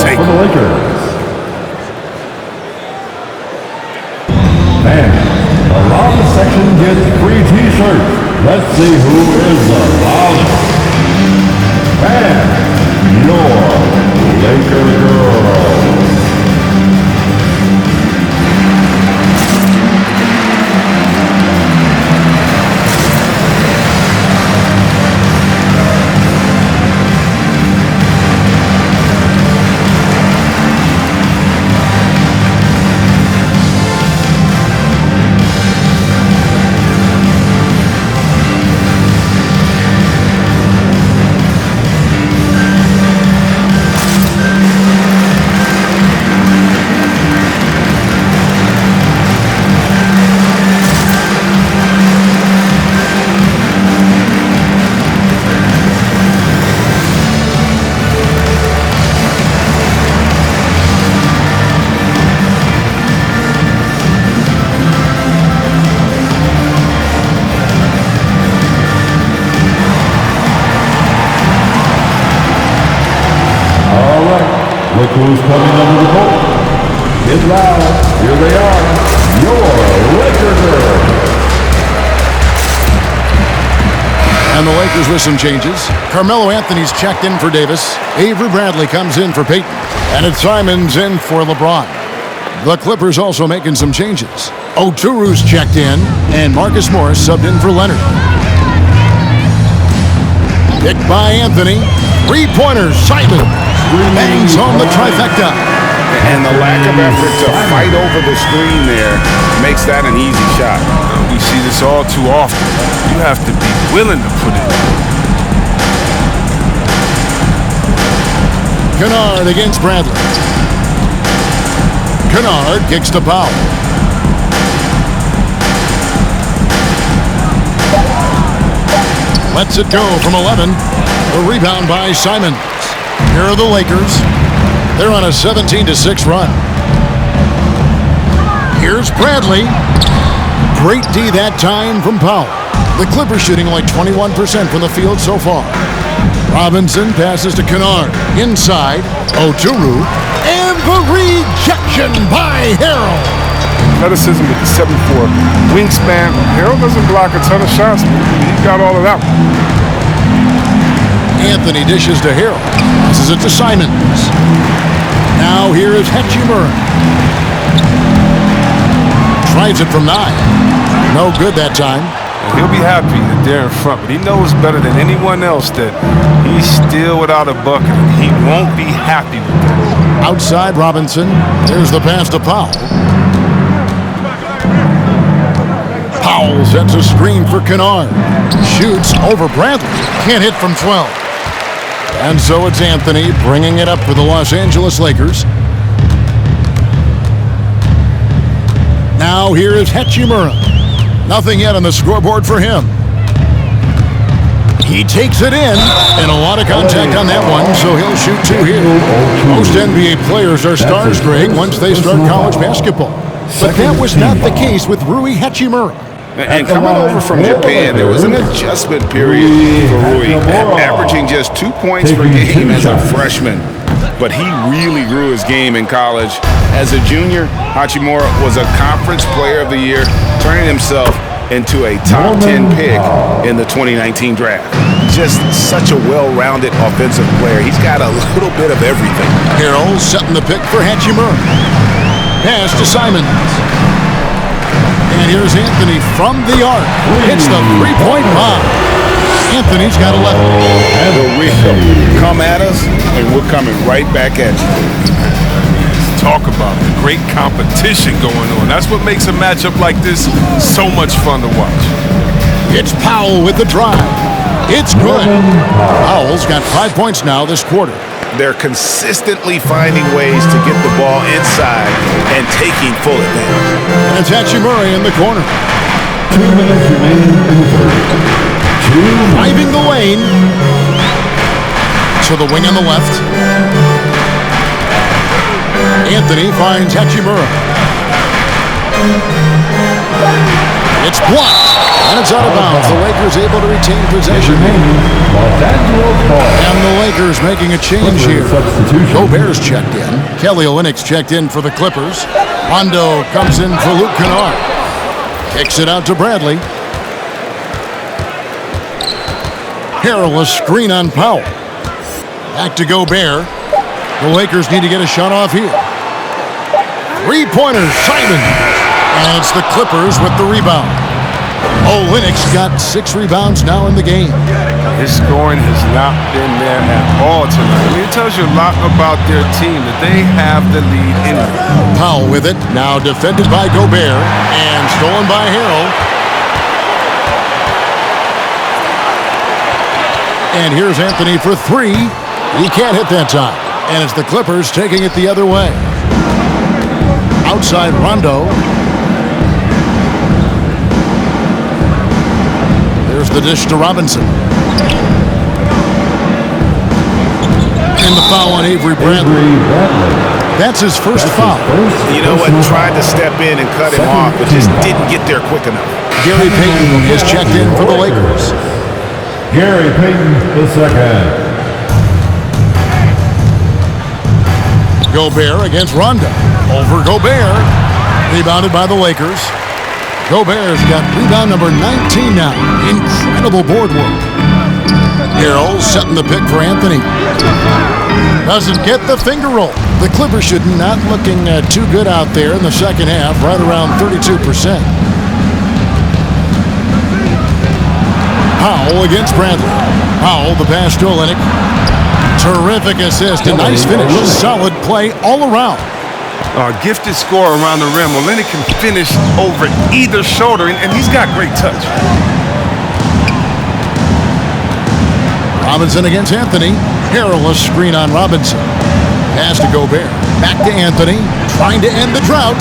D: Take it.
E: And around the section gets free t-shirts. Let's see who is the loudest. And your Laker girl. Look who's coming under the court. Get loud. Here they are. Your Laker girl.
A: And the Lakers with some changes. Carmelo Anthony's checked in for Davis. Avery Bradley comes in for Payton. And it's Simons in for LeBron. The Clippers also making some changes. Oturu's checked in, and Marcus Morris subbed in for Leonard. Picked by Anthony. 3-pointers, Simons. Bangs on the trifecta.
C: And the lack of effort to fight over the screen there makes that an easy shot.
D: We see this all too often. You have to be willing to put it in.
A: Kennard against Bradley. Kennard kicks to Powell. Lets it go from 11. The rebound by Simons. Here are the Lakers. They're on a 17-6 run. Here's Bradley. Great D that time from Powell. The Clippers shooting like 21% from the field so far. Robinson passes to Kennard. Inside, Oturu. And the rejection by Harold.
D: Athleticism with the 7'4" wingspan. Harold doesn't block a ton of shots. He got all of that one.
A: Anthony dishes to Harold. Passes it to Simons. Now here is Hachimura. Tries it from 9. No good that time.
D: And he'll be happy that they're in front, but he knows better than anyone else that he's still without a bucket, and he won't be happy with that.
A: Outside Robinson. There's the pass to Powell. Powell sets a screen for Kennard. Shoots over Bradley. Can't hit from 12. And so it's Anthony bringing it up for the Los Angeles Lakers. Now here is Hachimura. Nothing yet on the scoreboard for him. He takes it in, and a lot of contact on that one, so he'll shoot 2 here. Most NBA players are stars, Greg, once they start college basketball. But that was not the case with Rui Hachimura.
C: And coming over from Japan, there was an adjustment period for Rui, averaging just 2 points per game as a freshman. But he really grew his game in college. As a junior, Hachimura was a Conference Player of the Year, turning himself into a top 10 pick in the 2019 draft. Just such a well-rounded offensive player. He's got a little bit of everything.
A: Harrell setting the pick for Hachimura. Pass to Simons. And here's Anthony from the arc. Hits the three-point bomb. Anthony's got 11.
C: Come at us, and we're coming right back at you.
D: Talk about the great competition going on. That's what makes a matchup like this so much fun to watch.
A: It's Powell with the drive. It's good. Powell's got 5 points now this quarter.
C: They're consistently finding ways to get the ball inside and taking full advantage.
A: And it's Hachimura in the corner.
E: 2 minutes remaining in the third.
A: Driving the lane to the wing on the left. Anthony finds Hachimura. It's blocked, and it's out of bounds. The Lakers able to retain possession. And the Lakers making a change here. Gobert's checked in. Kelly Olynyk's checked in for the Clippers. Rondo comes in for Luke Kennard. Kicks it out to Bradley. Harrell, a screen on Powell. Back to Gobert. The Lakers need to get a shot off here. Three-pointer, Simon. And it's the Clippers with the rebound. Olynyk's got 6 rebounds now in the game.
D: His scoring has not been there at all tonight. I mean, it tells you a lot about their team, that they have the lead in it.
A: Powell with it, now defended by Gobert, and stolen by Harrell. And here's Anthony for 3. He can't hit that time. And it's the Clippers taking it the other way. Outside Rondo. There's the dish to Robinson. And the foul on Avery Bradley. That's his first foul.
C: You know what? Tried to step in and cut him off, but just didn't get there quick enough.
A: Gary Payton is checked in for the Lakers.
E: Gary Payton II.
A: Gobert against Rondo. Over Gobert. Rebounded by the Lakers. Gobert's got rebound number 19 now. Incredible board work. Harrell setting the pick for Anthony. Doesn't get the finger roll. The Clippers should not looking too good out there in the second half, right around 32%. Powell against Bradley. Powell, the pass to Oleynik. Terrific assist, a nice finish. Solid play all around.
D: Gifted scorer around the rim. Oleynik can finish over either shoulder, and he's got great touch.
A: Robinson against Anthony. Harrell, a screen on Robinson. Pass to Gobert. Back to Anthony. Trying to end the drought.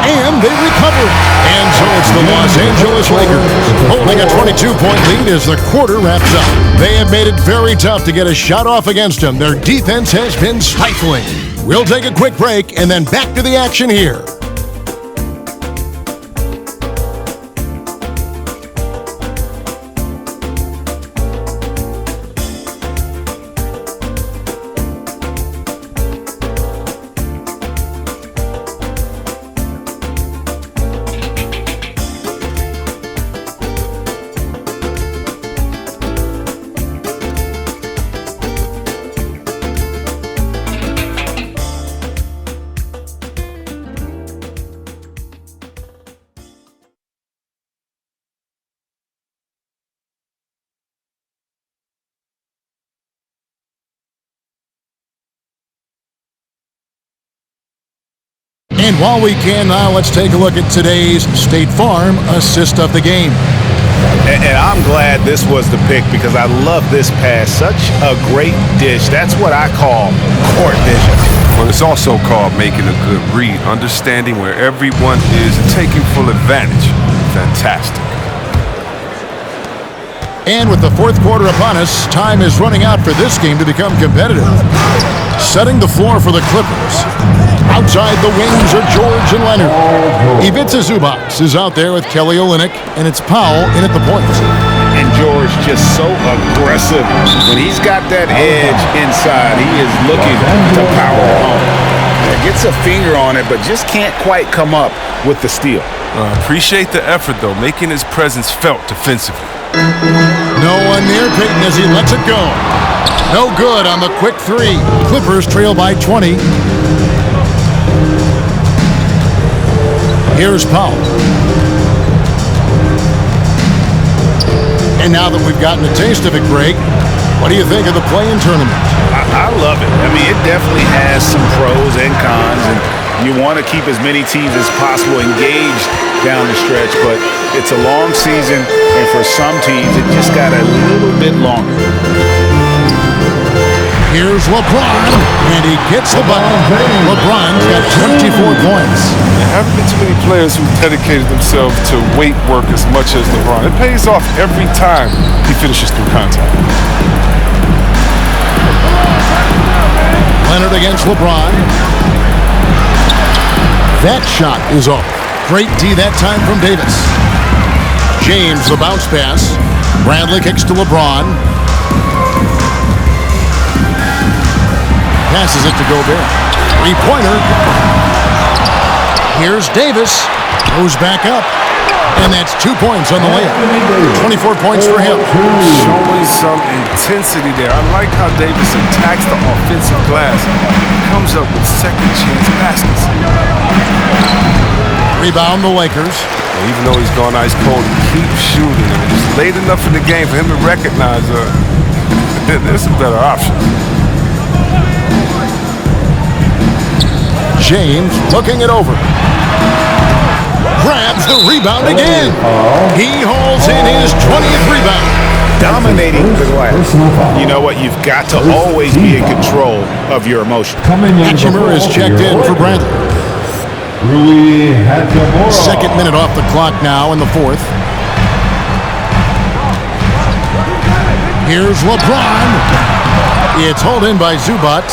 A: And they recover. And so it's the Los Angeles Lakers holding a 22-point lead as the quarter wraps up. They have made it very tough to get a shot off against them. Their defense has been stifling. We'll take a quick break and then back to the action here. And while we can now, let's take a look at today's State Farm assist of the game.
C: And I'm glad this was the pick because I love this pass. Such a great dish. That's what I call court vision.
D: Well, it's also called making a good read, understanding where everyone is and taking full advantage. fantastic.
A: And with the fourth quarter upon us, time is running out for this game to become competitive. Setting the floor for the Clippers. Outside the wings are George and Leonard. Ivica Zubac is out there with Kelly Olynyk, and it's Powell in at the point.
C: And George just so aggressive. When he's got that edge inside, he is looking to power home. Gets a finger on it, but just can't quite come up with the steal.
D: Appreciate the effort, though, making his presence felt defensively.
A: No one near Payton as he lets it go. No good on the quick three. Clippers trail by 20. Here's Powell. And now that we've gotten a taste of it, Greg, what do you think of the play-in tournament?
C: I love it. I mean, it definitely has some pros and cons, and you want to keep as many teams as possible engaged down the stretch, but it's a long season, and for some teams, it just got a little bit longer.
A: Here's LeBron, and he gets the bucket. LeBron's got 24 points.
D: There haven't been too many players who dedicated themselves to weight work as much as LeBron. It pays off every time he finishes through contact.
A: Leonard against LeBron. That shot is off. Great D that time from Davis. James, the bounce pass. Bradley kicks to LeBron. Passes it to Gobert. Three-pointer. Here's Davis. Goes back up. And that's 2 points on the layup. 24 points for him.
D: Showing some intensity there. I like how Davis attacks the offensive glass. He comes up with second chance baskets.
A: Rebound the Lakers.
D: Even though he's gone ice cold, he keeps shooting. And it's late enough in the game for him to recognize there's some better options.
A: James looking it over. Grabs the rebound again. He hauls in his 20th rebound.
C: Dominating the glass. You know what? You've got to always be in control of your emotions.
A: Hatchimer is checked in for Bradley. Second minute off the clock now in the fourth. Here's LeBron. It's hauled in by Zubac.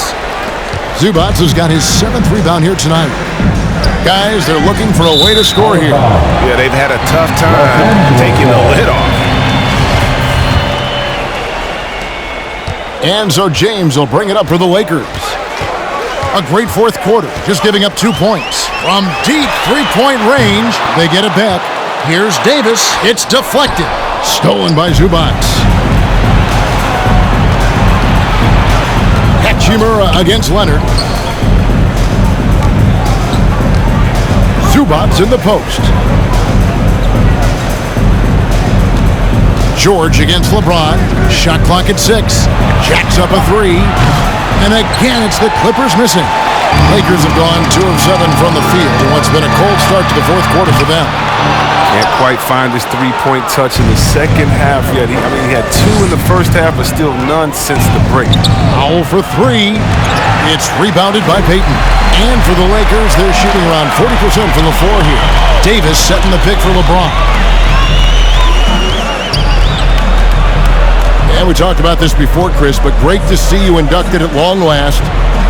A: Zubac has got his 7th rebound here tonight. Guys, they're looking for a way to score here.
C: Yeah, they've had a tough time taking the lid off.
A: And so James will bring it up for the Lakers. A great fourth quarter, just giving up 2 points. From deep three-point range, they get it back. Here's Davis. It's deflected. Stolen by Zubac. Hatchimer against Leonard. Zubac in the post. George against LeBron. Shot clock at 6. Jacks up a 3. And again, it's the Clippers missing. Lakers have gone 2 of 7 from the field in what's been a cold start to the fourth quarter for them.
D: Can't quite find his three-point touch in the second half yet. He had 2 in the first half, but still none since the break.
A: Powell for 3. It's rebounded by Payton. And for the Lakers, they're shooting around 40% from the floor here. Davis setting the pick for LeBron. And we talked about this before, Chris, but great to see you inducted at long last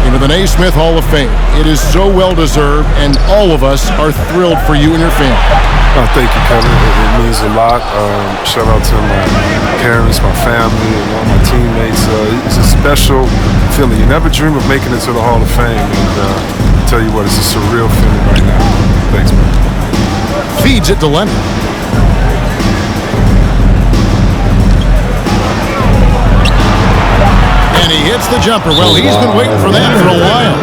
A: into the Naismith Hall of Fame. It is so well-deserved, and all of us are thrilled for you and your family.
D: Oh, thank you, Kevin. It means a lot. Shout out to my parents, my family, and all my teammates. It's a special feeling. You never dream of making it to the Hall of Fame, and I tell you what, it's a surreal feeling right now. Thanks, man.
A: Feeds it to Leonard. And he hits the jumper. Well, he's been waiting for that for a while.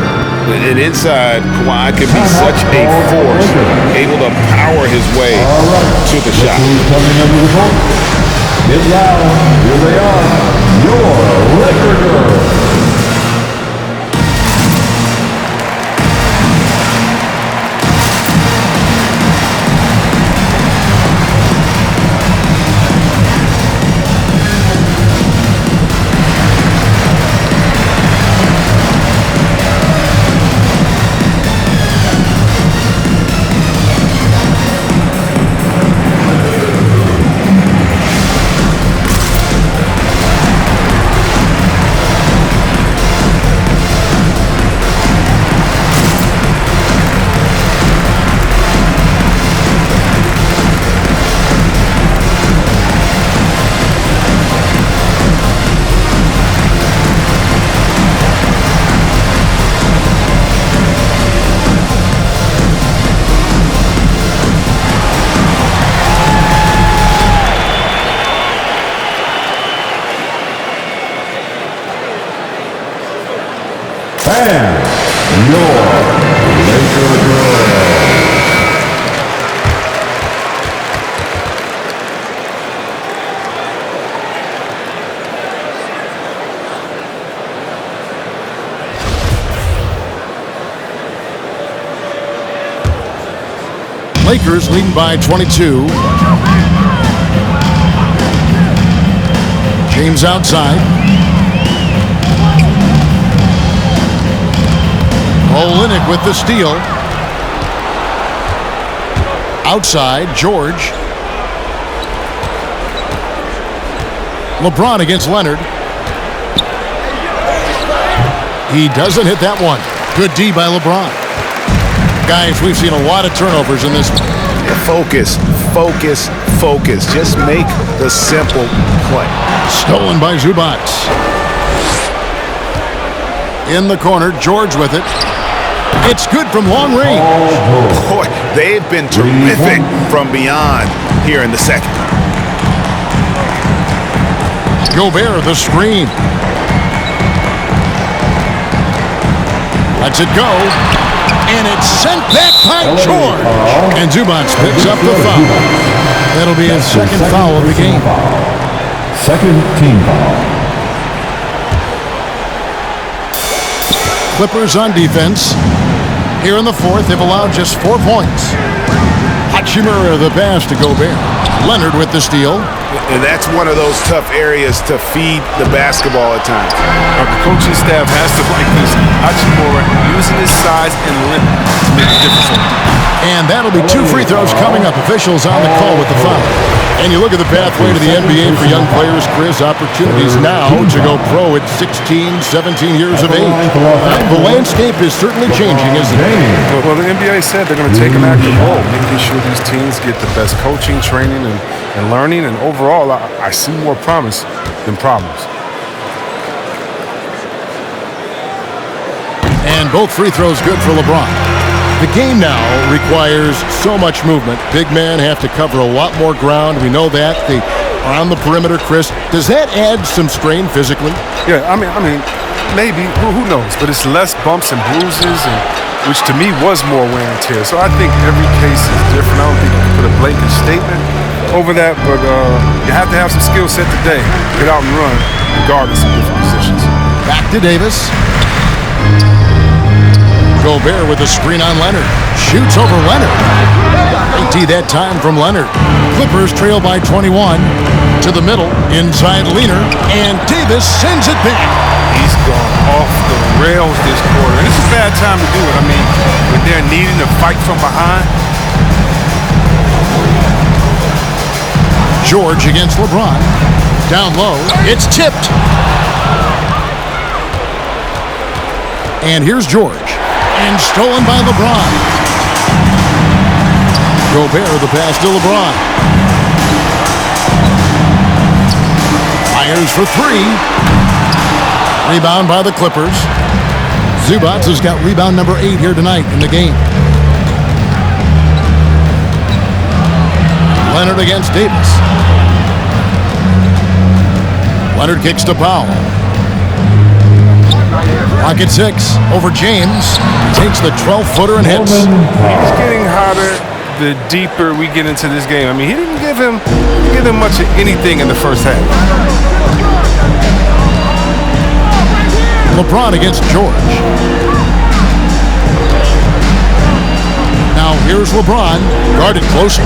C: And inside, Kawhi can be such a force, able to power his way to the shot.
E: Get loud. Here they are. Your Laker girls.
A: Lakers leading by 22. James outside. Olynyk with the steal. Outside, George. LeBron against Leonard. He doesn't hit that one. Good D by LeBron. Guys, we've seen a lot of turnovers in this one.
C: Focus, focus, focus. Just make the simple play.
A: Stolen by Zubac. In the corner, George with it. It's good from long range.
C: Boy, they've been terrific from beyond here in the second.
A: Gobert, the screen. Lets it go. And it's sent back by George. And Zubac picks up the foul. That'll be his second foul of the game.
E: Second team foul.
A: Clippers on defense. Here in the fourth, they've allowed just 4 points. Hachimura the pass to Gobert. Leonard with the steal.
C: And that's one of those tough areas to feed the basketball at times.
D: The coaching staff has to like this. Hachimura using his size and length to make a difference.
A: And that'll be 2 free throws coming up. Officials on the call with the foul. And you look at the pathway to the NBA for young players, Chris, opportunities now to go pro at 16, 17 years of age. The landscape is certainly changing, isn't it?
D: Well, the NBA said they're going to take an active role, making sure these teams get the best coaching, training, and learning. And overall, I see more promise than problems.
A: And both free throws good for LeBron. The game now requires so much movement. Big men have to cover a lot more ground. We know that. They are on the perimeter, Chris. Does that add some strain physically?
D: Yeah, I mean, maybe. Who knows? But it's less bumps and bruises, which to me was more wear and tear. So I think every case is different. I don't think you can put a blanket statement over that, but you have to have some skill set today. Get out and run, regardless of different positions.
A: Back to Davis. Gobert with a screen on Leonard. Shoots over Leonard. AT that time from Leonard. Clippers trail by 21. To the middle, inside Leaner. And Davis sends it back.
D: He's gone off the rails this quarter. And it's a bad time to do it. I mean, when they're needing to fight from behind.
A: George against LeBron. Down low. It's tipped. And here's George. And stolen by LeBron. Gobert the pass to LeBron. Fires for 3. Rebound by the Clippers. Zubac has got rebound number 8 here tonight in the game. Leonard against Davis. Leonard kicks to Powell. Pocket 6 over James. Takes the 12-footer and hits.
D: It's getting hotter the deeper we get into this game. I mean, he didn't give him much of anything in the first half.
A: LeBron against George. Now here's LeBron, guarded closer.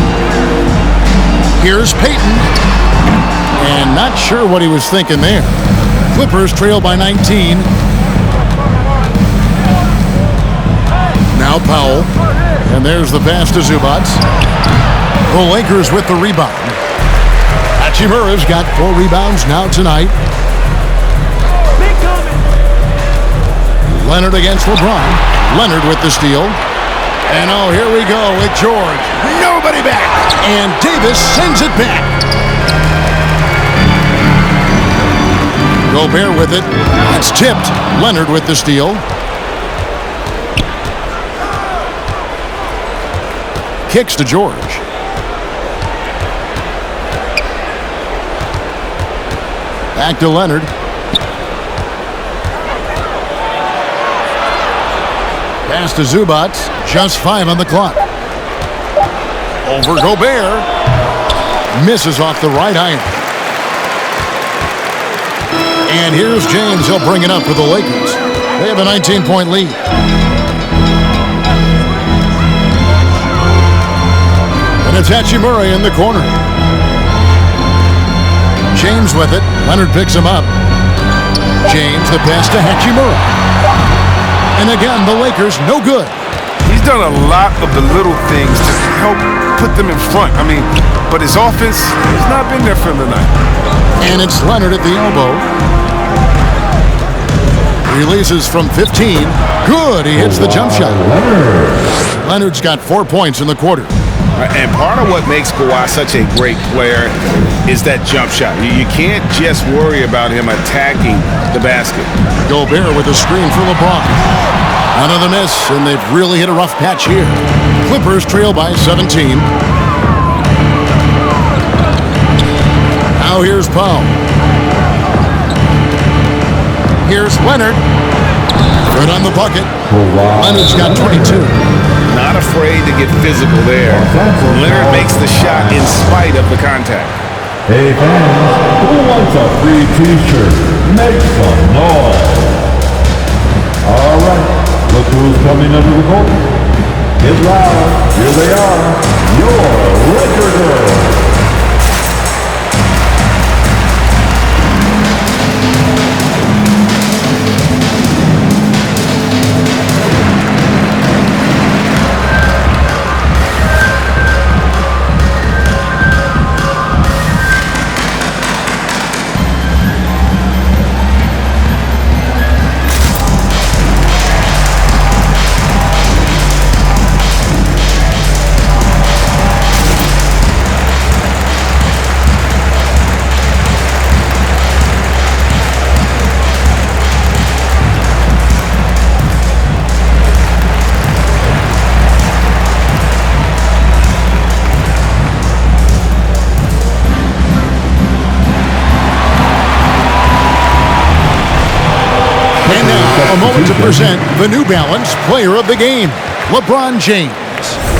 A: Here's Payton. And not sure what he was thinking there. Clippers trail by 19. Now Powell. And there's the pass to Zubac. The Lakers with the rebound. Hachimura's got 4 rebounds now tonight. Leonard against LeBron. Leonard with the steal. And oh, here we go with George. Nobody back. And Davis sends it back. Gobert with it. It's tipped. Leonard with the steal. Kicks to George. Back to Leonard. Pass to Zubac. Just 5 on the clock. Over Gobert. Misses off the right iron. And here's James. He'll bring it up for the Lakers. They have a 19-point lead. And it's Hachimura in the corner. James with it. Leonard picks him up. James, the pass to Hachimura. And again, the Lakers no good.
D: He's done a lot of the little things to help put them in front. I mean, but his offense has not been there for him tonight.
A: And it's Leonard at the elbow. Releases from 15. Good, he hits the jump shot. Leonard's got 4 points in the quarter.
C: And part of what makes Kawhi such a great player is that jump shot. You can't just worry about him attacking the basket.
A: Gobert with a screen for LeBron. Another miss, and they've really hit a rough patch here. Clippers trail by 17. Now here's Powell. Here's Leonard. Good on the bucket. Leonard's got 22.
C: Not afraid to get physical there. Leonard makes the shot in spite of the contact.
E: Hey fans, who wants a free t-shirt? Make some noise. All right, look who's coming under the court. Get loud. Here they are, your Laker girls.
A: A moment to present the New Balance Player of the Game, LeBron James.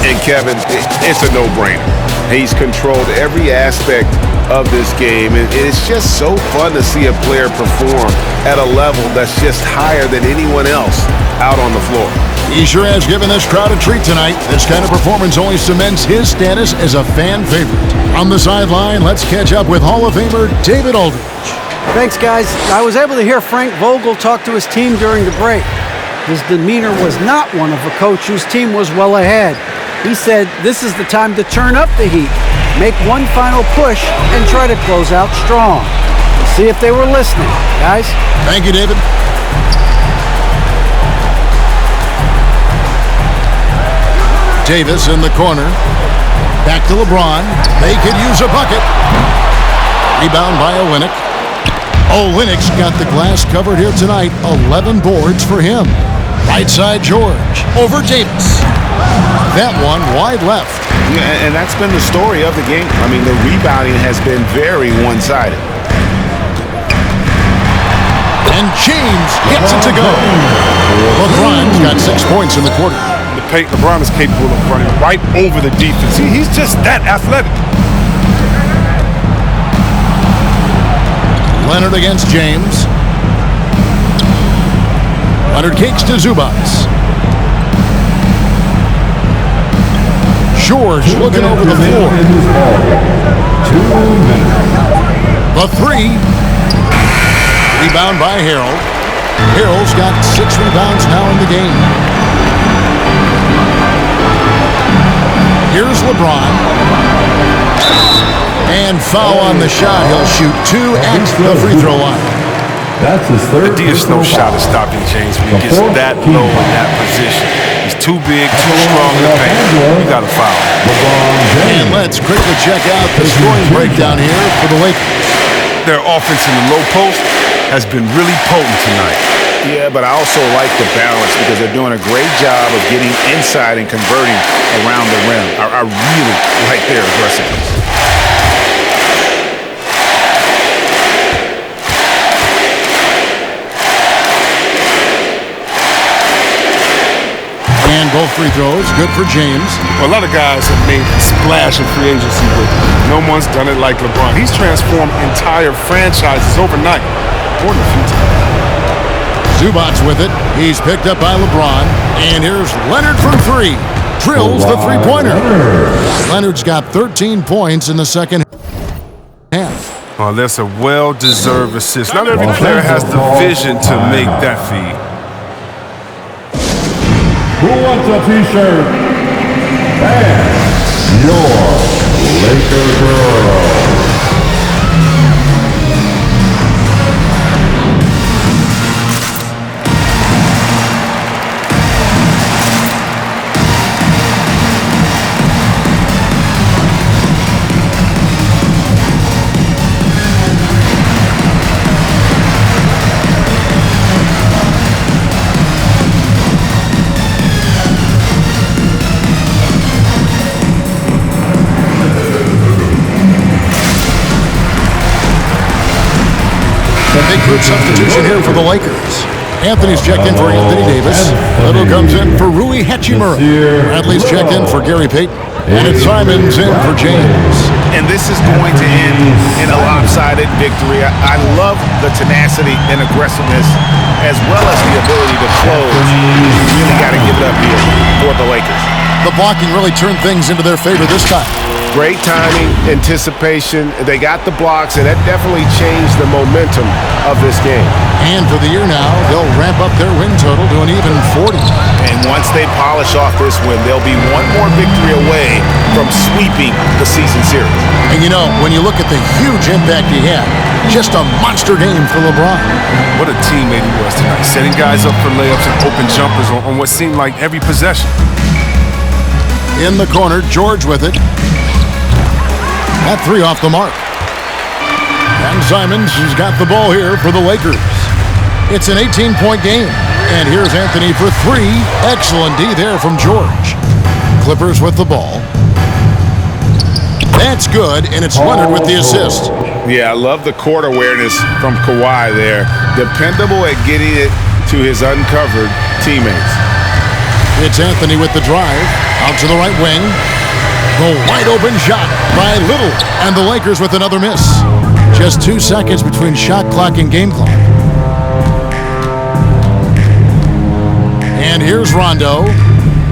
G: And Kevin, it's a no-brainer. He's controlled every aspect of this game, and it's just so fun to see a player perform at a level that's just higher than anyone else out on the floor.
A: He sure has given this crowd a treat tonight. This kind of performance only cements his status as a fan favorite. On the sideline, let's catch up with Hall of Famer David Aldridge.
B: Thanks, guys. I was able to hear Frank Vogel talk to his team during the break. His demeanor was not one of a coach whose team was well ahead. He said this is the time to turn up the heat, make one final push, and try to close out strong. Let's see if they were listening, guys.
A: Thank you, David. Davis in the corner. Back to LeBron. They could use a bucket. Rebound by Olynyk. Olynyk's got the glass covered here tonight. 11 boards for him. Right side George. Over Davis. That one wide left.
C: Yeah, and that's been the story of the game. I mean, the rebounding has been very one-sided.
A: And James gets it to go. LeBron's got 6 points in the quarter.
D: LeBron is capable of running right over the defense. He's just that athletic.
A: Leonard against James. Leonard kicks to Zubac. George looking over the floor.
E: 2 minutes.
A: The three. Rebound by Harold. Harold's got 6 rebounds now in the game. Here's LeBron. And foul on the shot. He'll shoot 2 at the free throw line.
E: That's his third.
D: There's no shot at stopping James when he gets that low in that position. He's too big, too strong in the paint. You got to foul.
A: And let's quickly check out the scoring breakdown here for the Lakers.
D: Their offense in the low post has been really potent tonight.
C: Yeah, but I also like the balance because they're doing a great job of getting inside and converting around the rim. I really like their aggressiveness.
A: And both free throws, good for James.
D: Well, a lot of guys have made a splash in free agency, but no one's done it like LeBron. He's transformed entire franchises overnight, more than a few times.
A: Zubac with it. He's picked up by LeBron. And here's Leonard from 3. drills the three-pointer. Leonard's got 13 points in the second half.
D: Oh, that's a well-deserved assist. Not every player has the vision to make that feed.
E: Who wants a t-shirt? And your Laker girl.
A: Big group substitution here for the Lakers. Anthony's checked in for Anthony Davis. Little comes in for Rui Hachimura. Bradley's checked in for Gary Payton. And it's Simons in for James.
C: And this is going to end in a lopsided victory. I love the tenacity and aggressiveness as well as the ability to close. You really got to give it up here for the Lakers.
A: The blocking really turned things into their favor this time.
G: Great timing, anticipation. They got the blocks, and that definitely changed the momentum of this game.
A: And for the year now, they'll ramp up their win total to an even 40.
C: And once they polish off this win, they'll be one more victory away from sweeping the season series.
A: And you know, when you look at the huge impact he had, just a monster game for LeBron.
D: What a teammate he was tonight, setting guys up for layups and open jumpers on what seemed like every possession.
A: In the corner, George with it. That three off the mark. And Simons has got the ball here for the Lakers. It's an 18-point game. And here's Anthony for three. Excellent D there from George. Clippers with the ball. That's good, and it's Leonard with the assist.
C: Yeah, I love the court awareness from Kawhi there. Dependable at getting it to his uncovered teammates.
A: It's Anthony with the drive. Out to the right wing. The wide open shot by Little. And the Lakers with another miss. Just 2 seconds between shot clock and game clock. And here's Rondo.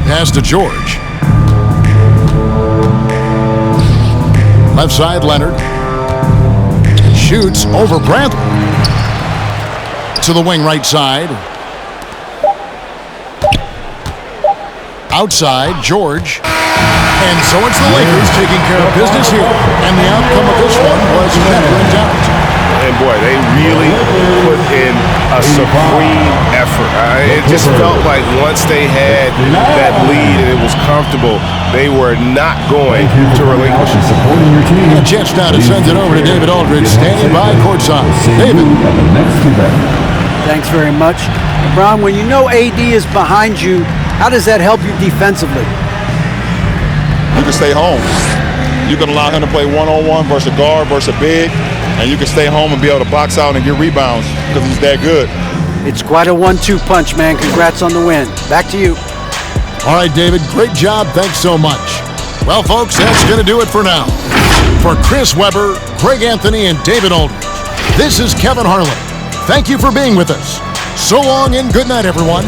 A: Pass to George. Left side, Leonard. Shoots over Bradley. To the wing right side. Outside, George. And so it's the Lakers taking care of business here. And the outcome of this one was never in doubt.
C: And boy, they really put in a supreme effort. It just felt like once they had that lead and it was comfortable, they were not going to relinquish it.
A: A chance now to send it over to David Aldridge, standing by courtside. David.
B: Thanks very much. LeBron, when you know AD is behind you, how does that help you defensively?
F: You can stay home. You can allow him to play one-on-one versus a guard versus a big, and you can stay home and be able to box out and get rebounds because he's that good.
B: It's quite a 1-2 punch, man. Congrats on the win. Back to you.
A: All right, David, great job. Thanks so much. Well, folks, that's going to do it for now. For Chris Webber, Craig Anthony, and David Aldridge, this is Kevin Harlan. Thank you for being with us. So long and good night, everyone.